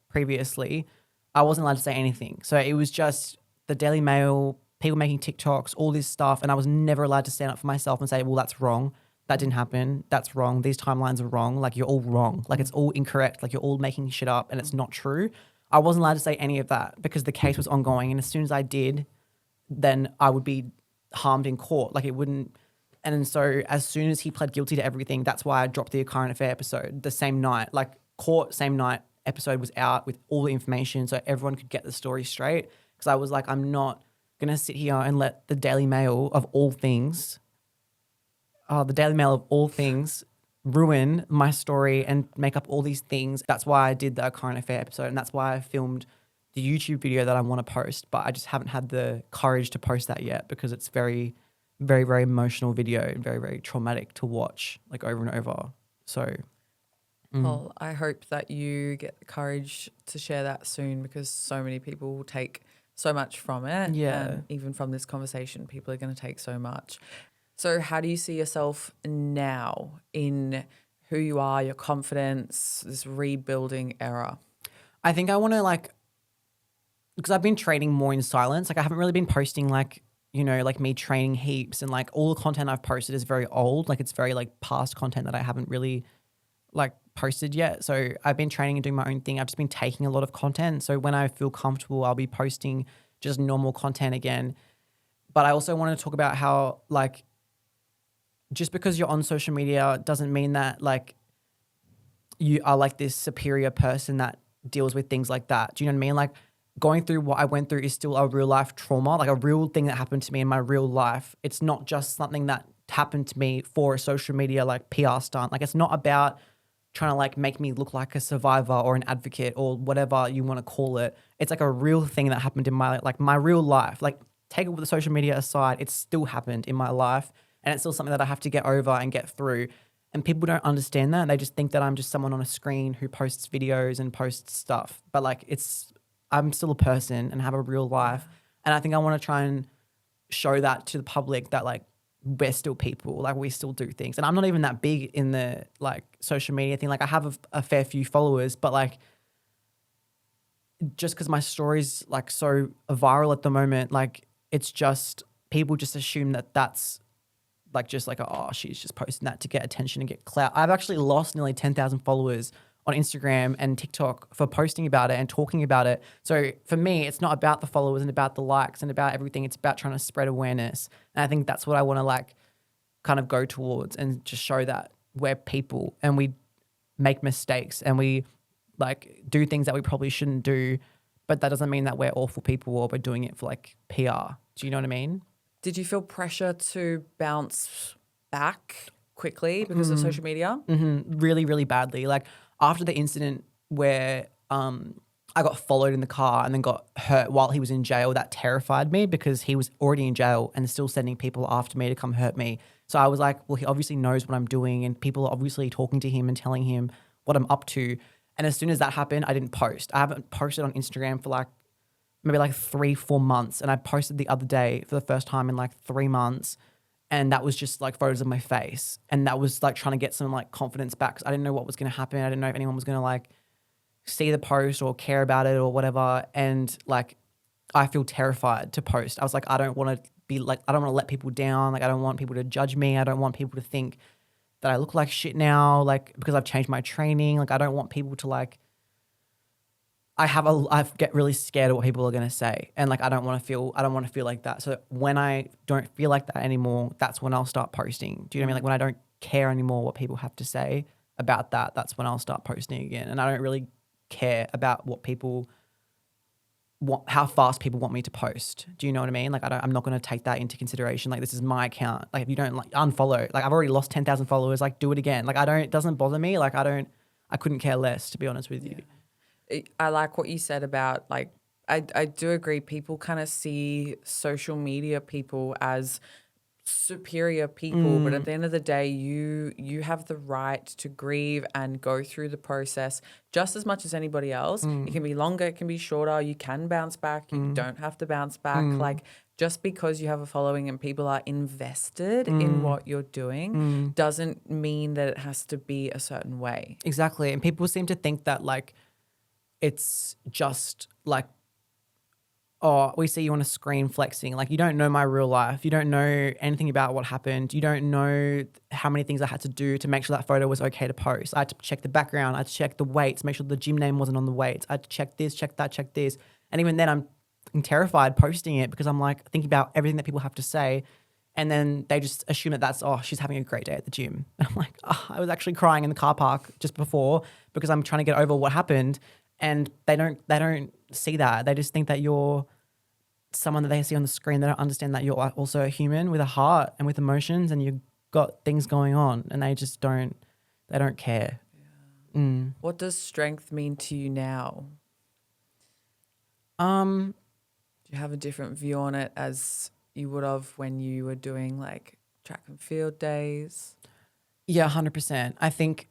previously, I wasn't allowed to say anything. So it was just the Daily Mail, people making TikToks, all this stuff. And I was never allowed to stand up for myself and say, well, that's wrong. That didn't happen. That's wrong. These timelines are wrong. Like, you're all wrong. Like, it's all incorrect. Like, you're all making shit up and it's not true. I wasn't allowed to say any of that because the case was ongoing. And as soon as I did, then I would be harmed in court. Like, it wouldn't. And so as soon as he pled guilty to everything, that's why I dropped the current affair episode the same night. Like, court, same night, episode was out with all the information so everyone could get the story straight. Because I was like, I'm not going to sit here and let the Daily Mail of all things, ruin my story and make up all these things. That's why I did the current affair episode, and that's why I filmed the YouTube video that I want to post, but I just haven't had the courage to post that yet because it's very, very, very emotional video and very, very traumatic to watch like over and over. So, Well, I hope that you get the courage to share that soon because so many people will take so much from it. Yeah. And even from this conversation, people are going to take so much. So how do you see yourself now in who you are, your confidence, this rebuilding era? I think I want to because I've been training more in silence. Like, I haven't really been posting like me training heaps, and like all the content I've posted is very old. Like, it's very like past content that I haven't really like posted yet. So I've been training and doing my own thing. I've just been taking a lot of content. So when I feel comfortable, I'll be posting just normal content again. But I also want to talk about how like, just because you're on social media doesn't mean that like you are like this superior person that deals with things like that. Do you know what I mean? Like, going through what I went through is still a real life trauma, like a real thing that happened to me in my real life. It's not just something that happened to me for a social media like PR stunt. Like, it's not about trying to like make me look like a survivor or an advocate or whatever you want to call it. It's like a real thing that happened in my real life. Like, take it with the social media aside, it still happened in my life. And it's still something that I have to get over and get through. And people don't understand that. They just think that I'm just someone on a screen who posts videos and posts stuff. But like, I'm still a person and have a real life. And I think I want to try and show that to the public that like, we're still people, like we still do things. And I'm not even that big in the like social media thing. Like, I have a fair few followers, but like, just because my story's like so viral at the moment, like it's just, people just assume that that's like just like, oh, she's just posting that to get attention and get clout. I've actually lost nearly 10,000 followers on Instagram and TikTok for posting about it and talking about it. So for me, it's not about the followers and about the likes and about everything. It's about trying to spread awareness. And I think that's what I want to like kind of go towards and just show that we're people and we make mistakes and we like do things that we probably shouldn't do. But that doesn't mean that we're awful people or we're doing it for like PR. Do you know what I mean? Did you feel pressure to bounce back quickly because of social media? Mm-hmm. Really, really badly. Like, after the incident where I got followed in the car and then got hurt while he was in jail, that terrified me because he was already in jail and still sending people after me to come hurt me. So I was like, well, he obviously knows what I'm doing and people are obviously talking to him and telling him what I'm up to. And as soon as that happened, I didn't post. I haven't posted on Instagram for like maybe like 3-4 months. And I posted the other day for the first time in like 3 months. And that was just like photos of my face. And that was like trying to get some like confidence back because I didn't know what was going to happen. I didn't know if anyone was going to like see the post or care about it or whatever. And like, I feel terrified to post. I was like, I don't want to be like, I don't want to let people down. Like, I don't want people to judge me. I don't want people to think that I look like shit now, like, because I've changed my training. Like, I don't want people to like, I get really scared of what people are going to say. And like, I don't want to feel like that. So when I don't feel like that anymore, that's when I'll start posting. Do you know what I mean? Like, when I don't care anymore what people have to say about that, that's when I'll start posting again. And I don't really care about what people want, how fast people want me to post. Do you know what I mean? Like, I'm not going to take that into consideration. Like, this is my account. Like, if you don't like unfollow, like I've already lost 10,000 followers, like do it again. Like, it doesn't bother me. Like, I couldn't care less, to be honest with you. I like what you said about like, I do agree. People kind of see social media people as superior people, but at the end of the day, you have the right to grieve and go through the process just as much as anybody else. It can be longer, it can be shorter. You can bounce back. You don't have to bounce back. Like, just because you have a following and people are invested in what you're doing doesn't mean that it has to be a certain way. Exactly. And people seem to think that like it's just like, oh, we see you on a screen flexing. Like, you don't know my real life. You don't know anything about what happened. You don't know how many things I had to do to make sure that photo was okay to post. I had to check the background. I had to check the weights, make sure the gym name wasn't on the weights. I had to check this, check that, check this. And even then I'm terrified posting it because I'm like thinking about everything that people have to say. And then they just assume that that's, oh, she's having a great day at the gym. And I'm like, oh, I was actually crying in the car park just before because I'm trying to get over what happened. And they don't see that. They just think that you're someone that they see on the screen. They don't understand that you're also a human with a heart and with emotions, and you've got things going on, and they don't care. Yeah. What does strength mean to you now? Do you have a different view on it as you would have when you were doing like track and field days? Yeah, 100%. I think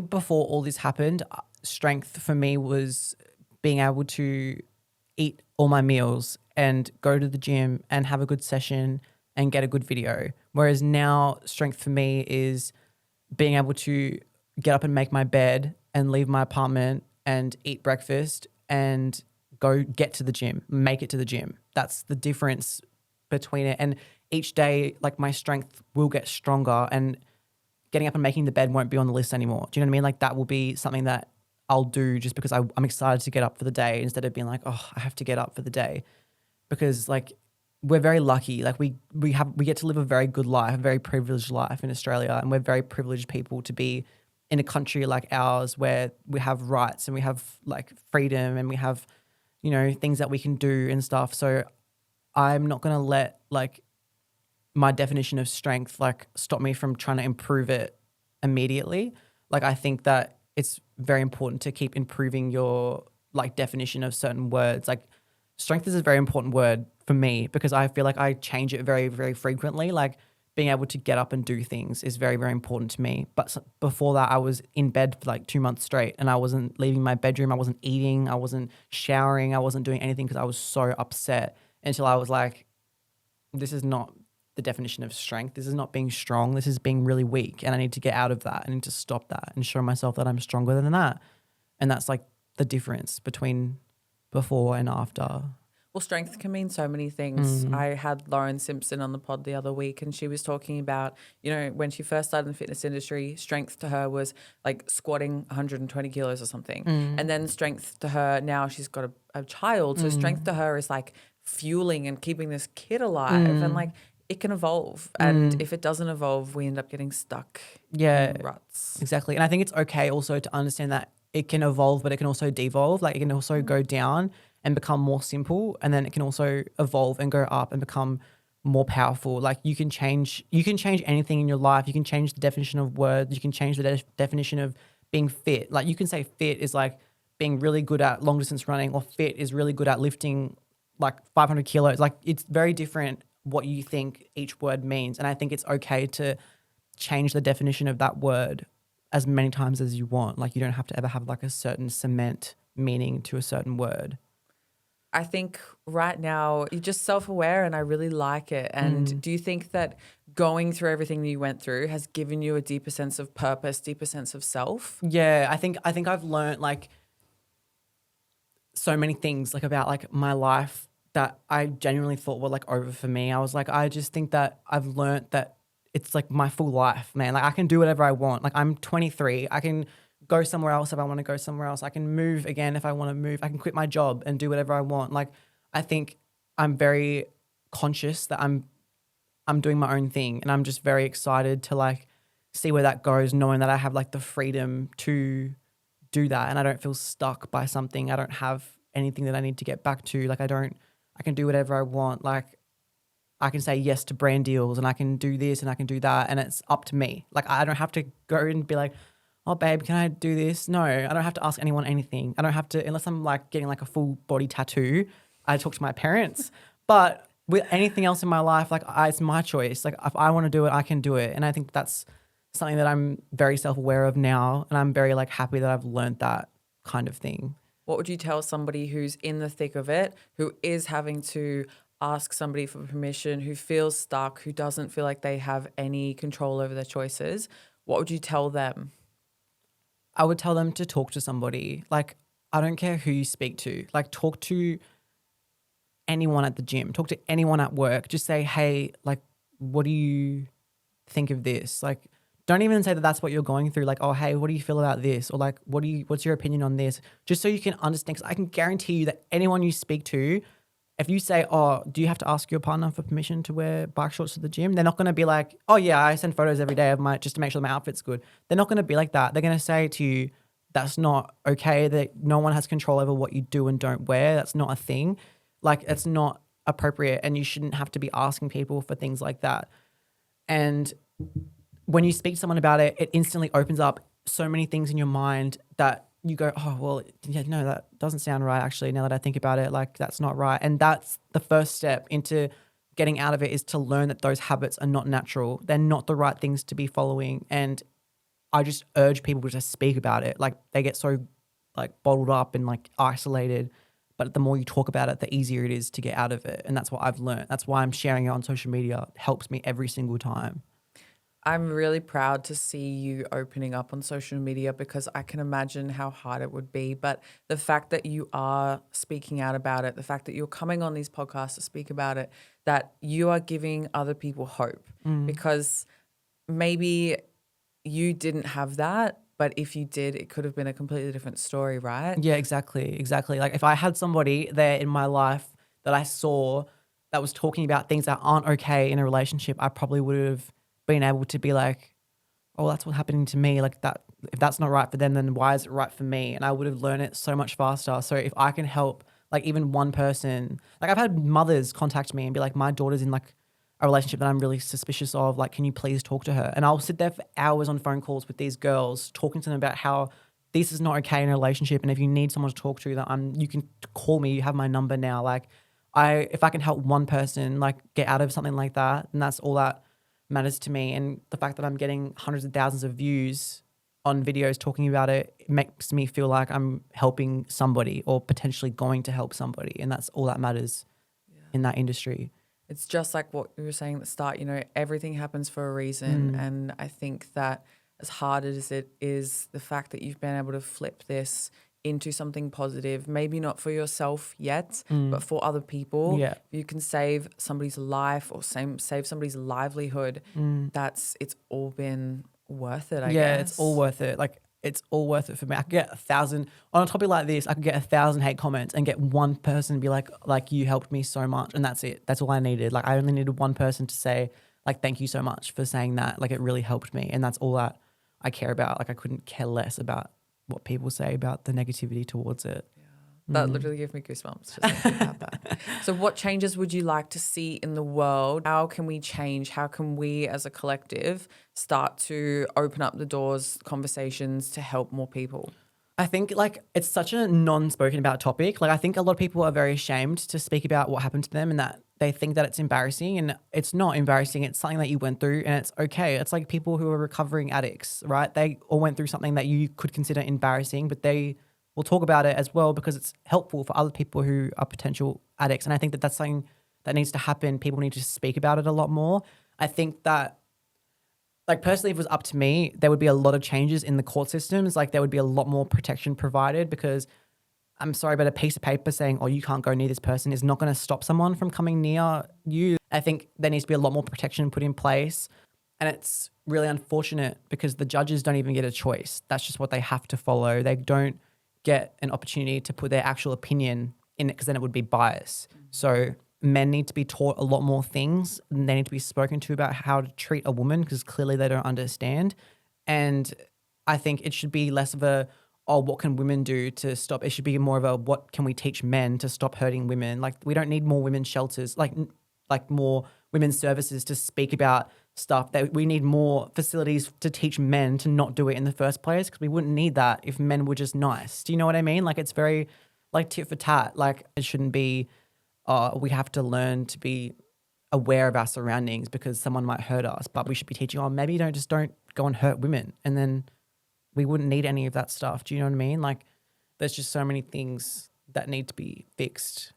before all this happened, strength for me was being able to eat all my meals and go to the gym and have a good session and get a good video. Whereas now strength for me is being able to get up and make my bed and leave my apartment and eat breakfast and go get to the gym, make it to the gym. That's the difference between it. And each day, like, my strength will get stronger, and getting up and making the bed won't be on the list anymore. Do you know what I mean? Like, that will be something that I'll do just because I'm excited to get up for the day, instead of being like, oh, I have to get up for the day. Because like, we're very lucky. Like, we get to live a very good life, a very privileged life in Australia. And we're very privileged people to be in a country like ours where we have rights and we have like freedom and we have, you know, things that we can do and stuff. So I'm not going to let like my definition of strength like stop me from trying to improve it immediately. Like, I think that it's very important to keep improving your like definition of certain words. Like, strength is a very important word for me because I feel like I change it very, very frequently. Like, being able to get up and do things is very, very important to me. But before that, I was in bed for like 2 months straight and I wasn't leaving my bedroom. I wasn't eating. I wasn't showering. I wasn't doing anything because I was so upset, until I was like, this is not the definition of strength. This is not being strong. This is being really weak. And I need to get out of that. I need to stop that and show myself that I'm stronger than that. And that's like the difference between before and after. Well, strength can mean so many things. I had Lauren Simpson on the pod the other week, and she was talking about, you know, when she first started in the fitness industry, strength to her was like squatting 120 kilos or something. And then strength to her, now she's got a child. So strength to her is like fueling and keeping this kid alive. And like, it can evolve. And if it doesn't evolve, we end up getting stuck in ruts. Exactly. And I think it's okay also to understand that it can evolve, but it can also devolve. Like, it can also go down and become more simple, and then it can also evolve and go up and become more powerful. Like, you can change anything in your life. You can change the definition of words. You can change the definition of being fit. Like, you can say fit is like being really good at long distance running, or fit is really good at lifting like 500 kilos. Like, it's very different what you think each word means. And I think it's okay to change the definition of that word as many times as you want. Like, you don't have to ever have like a certain cement meaning to a certain word. I think right now you're just self-aware, and I really like it. And do you think that going through everything that you went through has given you a deeper sense of purpose, deeper sense of self? Yeah, I think I've learned like so many things like about like my life that I genuinely thought were like over for me. I was like, I just think that I've learned that it's like my full life, man. Like, I can do whatever I want. Like, I'm 23. I can go somewhere else if I want to go somewhere else. I can move again if I want to move. I can quit my job and do whatever I want. Like, I think I'm very conscious that I'm doing my own thing, and I'm just very excited to like see where that goes, knowing that I have like the freedom to do that, and I don't feel stuck by something. I don't have anything that I need to get back to. Like, I can do whatever I want. Like, I can say yes to brand deals, and I can do this and I can do that, and it's up to me. Like, I don't have to go and be like, oh, babe, can I do this? No, I don't have to ask anyone anything. I don't have to, unless I'm like getting like a full body tattoo, I talk to my parents. But with anything else in my life, like it's my choice. Like if I want to do it, I can do it. And I think that's something that I'm very self-aware of now. And I'm very like happy that I've learned that kind of thing. What would you tell somebody who's in the thick of it, who is having to ask somebody for permission, who feels stuck, who doesn't feel like they have any control over their choices? What would you tell them? I would tell them to talk to somebody. Like, I don't care who you speak to. Like, talk to anyone at the gym. Talk to anyone at work. Just say, hey, like, what do you think of this? Like, don't even say that that's what you're going through. Like, oh, hey, what do you feel about this? Or like, what's your opinion on this? Just so you can understand. Because I can guarantee you that anyone you speak to, if you say, oh, do you have to ask your partner for permission to wear bike shorts to the gym? They're not going to be like, oh yeah, I send photos every day of just to make sure my outfit's good. They're not going to be like that. They're going to say to you, that's not okay, that no one has control over what you do and don't wear. That's not a thing. Like, it's not appropriate, and you shouldn't have to be asking people for things like that. And when you speak to someone about it, it instantly opens up so many things in your mind that you go, oh, well, yeah, no, that doesn't sound right, actually, now that I think about it. Like, that's not right. And that's the first step into getting out of it, is to learn that those habits are not natural. They're not the right things to be following. And I just urge people to just speak about it. Like, they get so like bottled up and like isolated, but the more you talk about it, the easier it is to get out of it. And that's what I've learned. That's why I'm sharing it on social media. It helps me every single time. I'm really proud to see you opening up on social media, because I can imagine how hard it would be. But the fact that you are speaking out about it, the fact that you're coming on these podcasts to speak about it, that you are giving other people hope, because maybe you didn't have that, but if you did, it could have been a completely different story, right? Yeah, exactly. Like, if I had somebody there in my life that I saw that was talking about things that aren't okay in a relationship, I probably would have been able to be like, oh, that's what's happening to me. Like, that, if that's not right for them, then why is it right for me? And I would have learned it so much faster. So if I can help like even one person, like I've had mothers contact me and be like, my daughter's in like a relationship that I'm really suspicious of. Like, can you please talk to her? And I'll sit there for hours on phone calls with these girls, talking to them about how this is not okay in a relationship. And if you need someone to talk to, that you can call me. You have my number now. Like, if I can help one person like get out of something like that, and that's all that matters to me. And the fact that I'm getting hundreds of thousands of views on videos talking about it, it makes me feel like I'm helping somebody or potentially going to help somebody. And that's all that matters in that industry. It's just like what you were saying at the start, everything happens for a reason. And I think that as hard as it is, the fact that you've been able to flip this into something positive, maybe not for yourself yet, but for other people. Yeah. You can save somebody's life or save somebody's livelihood. It's all been worth it, I guess. Yeah, it's all worth it. Like, it's all worth it for me. I could get 1,000 on a topic like this. I could get 1,000 hate comments and get one person be like you helped me so much, and that's it. That's all I needed. Like, I only needed one person to say like, thank you so much for saying that. Like, it really helped me, and that's all that I care about. Like, I couldn't care less about what people say about the negativity towards it. That literally gave me goosebumps just thinking about that. So what changes would you like to see in the world? How can we change? How can we as a collective start to open up the doors, conversations to help more people? I think like it's such a non-spoken about topic. Like, I think a lot of people are very ashamed to speak about what happened to them, and that they think that it's embarrassing, and it's not embarrassing. It's something that you went through, and it's okay. It's like people who are recovering addicts, right? They all went through something that you could consider embarrassing, but they will talk about it as well because it's helpful for other people who are potential addicts. And I think that that's something that needs to happen. People need to speak about it a lot more. I think that, like, personally, if it was up to me, there would be a lot of changes in the court systems. Like, there would be a lot more protection provided, because I'm sorry, but a piece of paper saying, oh, you can't go near this person is not going to stop someone from coming near you. I think there needs to be a lot more protection put in place. And it's really unfortunate because the judges don't even get a choice. That's just what they have to follow. They don't get an opportunity to put their actual opinion in it, because then it would be bias. So men need to be taught a lot more things, and they need to be spoken to about how to treat a woman, because clearly they don't understand. And I think it should be less of a, oh, what can women do to stop? It should be more of a, what can we teach men to stop hurting women? Like, we don't need more women's shelters, like more women's services to speak about stuff. That we need more facilities to teach men to not do it in the first place, because we wouldn't need that if men were just nice. Do you know what I mean? Like, it's very like tit for tat. Like, it shouldn't be, we have to learn to be aware of our surroundings because someone might hurt us, but we should be teaching, maybe don't go and hurt women, and then we wouldn't need any of that stuff. Do you know what I mean? Like, there's just so many things that need to be fixed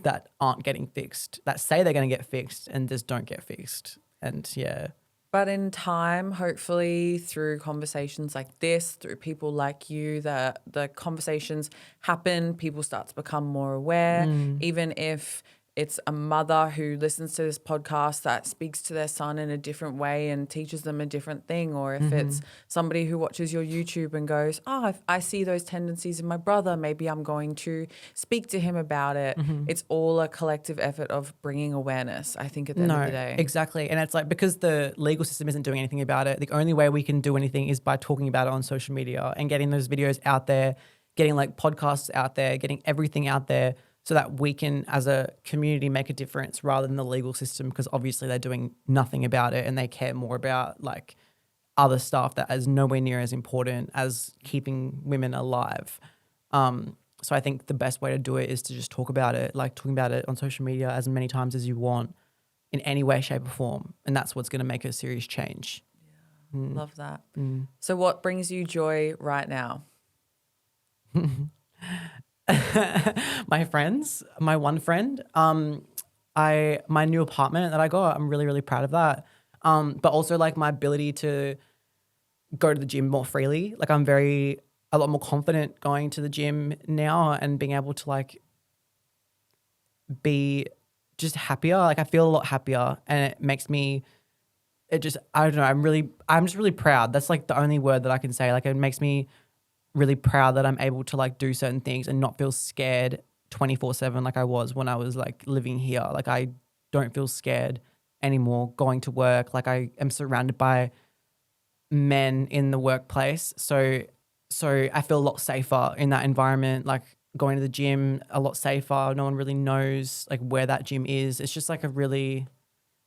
that aren't getting fixed, that say they're going to get fixed and just don't get fixed. And yeah. But in time, hopefully through conversations like this, through people like you, the conversations happen, people start to become more aware, even if it's a mother who listens to this podcast that speaks to their son in a different way and teaches them a different thing, or if it's somebody who watches your YouTube and goes, I see those tendencies in my brother, maybe I'm going to speak to him about it. It's all a collective effort of bringing awareness, I think, at the end of the day. Exactly. And it's like, because the legal system isn't doing anything about it, the only way we can do anything is by talking about it on social media and getting those videos out there, getting like podcasts out there, getting everything out there, so that we can, as a community, make a difference rather than the legal system, because obviously they're doing nothing about it and they care more about like other stuff that is nowhere near as important as keeping women alive. So I think the best way to do it is to just talk about it, like talking about it on social media as many times as you want in any way, shape or form. And that's what's going to make a serious change. Yeah, love that. So what brings you joy right now? My friends, my one friend, my new apartment that I got, I'm really, really proud of that. But also like my ability to go to the gym more freely. Like I'm a lot more confident going to the gym now and being able to like be just happier. Like I feel a lot happier, and it makes me, I don't know, I'm just really proud. That's like the only word that I can say. Like it makes me really proud that I'm able to like do certain things and not feel scared 24/7 like I was when I was like living here. Like I don't feel scared anymore going to work. Like I am surrounded by men in the workplace. So I feel a lot safer in that environment. Like going to the gym, a lot safer. No one really knows like where that gym is. It's just like a really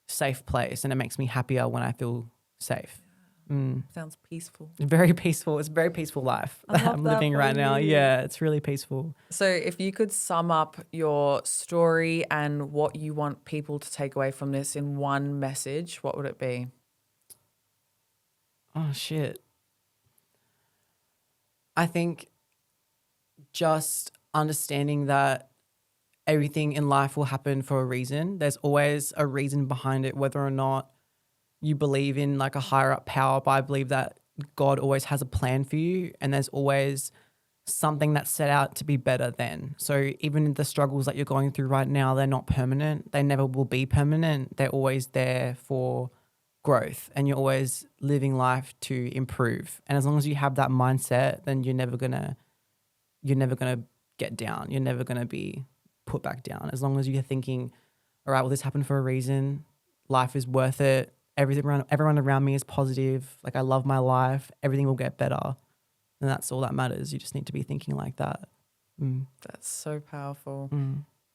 safe place, and it makes me happier when I feel safe. Sounds peaceful. Very peaceful. It's a very peaceful life that I'm living right now. Yeah, it's really peaceful. So if you could sum up your story and what you want people to take away from this in one message, what would it be? Oh, shit. I think just understanding that everything in life will happen for a reason. There's always a reason behind it, whether or not you believe in like a higher up power, but I believe that God always has a plan for you, and there's always something that's set out to be better than. So even the struggles that you're going through right now, they're not permanent. They never will be permanent. They're always there for growth, and you're always living life to improve. And as long as you have that mindset, then you're never gonna get down. You're never gonna be put back down. As long as you're thinking, all right, well, this happened for a reason. Life is worth it. Everyone around me is positive. Like I love my life. Everything will get better. And that's all that matters. You just need to be thinking like that. That's so powerful.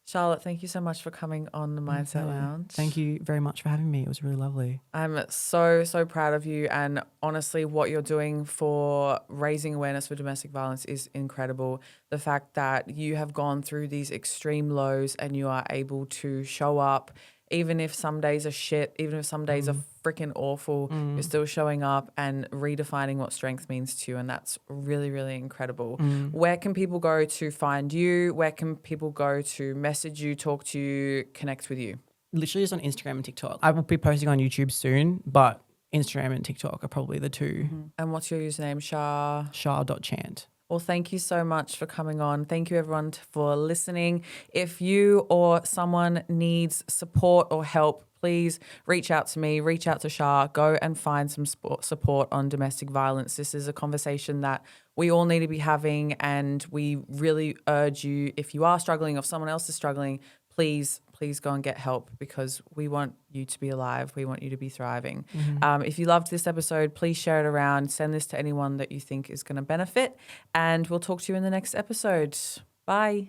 Charlotte, thank you so much for coming on the Mindset Lounge. Thank you very much for having me. It was really lovely. I'm so, so proud of you. And honestly, what you're doing for raising awareness for domestic violence is incredible. The fact that you have gone through these extreme lows and you are able to show up, even if some days are shit, even if some days are freaking awful, you're still showing up and redefining what strength means to you. And that's really, really incredible. Where can people go to find you? Where can people go to message you, talk to you, connect with you? Literally just on Instagram and TikTok. I will be posting on YouTube soon, but Instagram and TikTok are probably the two. And what's your username, Char? Char.chant. Well, thank you so much for coming on. Thank you, everyone, for listening. If you or someone needs support or help, please reach out to me, reach out to Char, go and find some support on domestic violence. This is a conversation that we all need to be having, and we really urge you, if you are struggling or if someone else is struggling, please go and get help, because we want you to be alive. We want you to be thriving. If you loved this episode, please share it around. Send this to anyone that you think is going to benefit, and we'll talk to you in the next episode. Bye.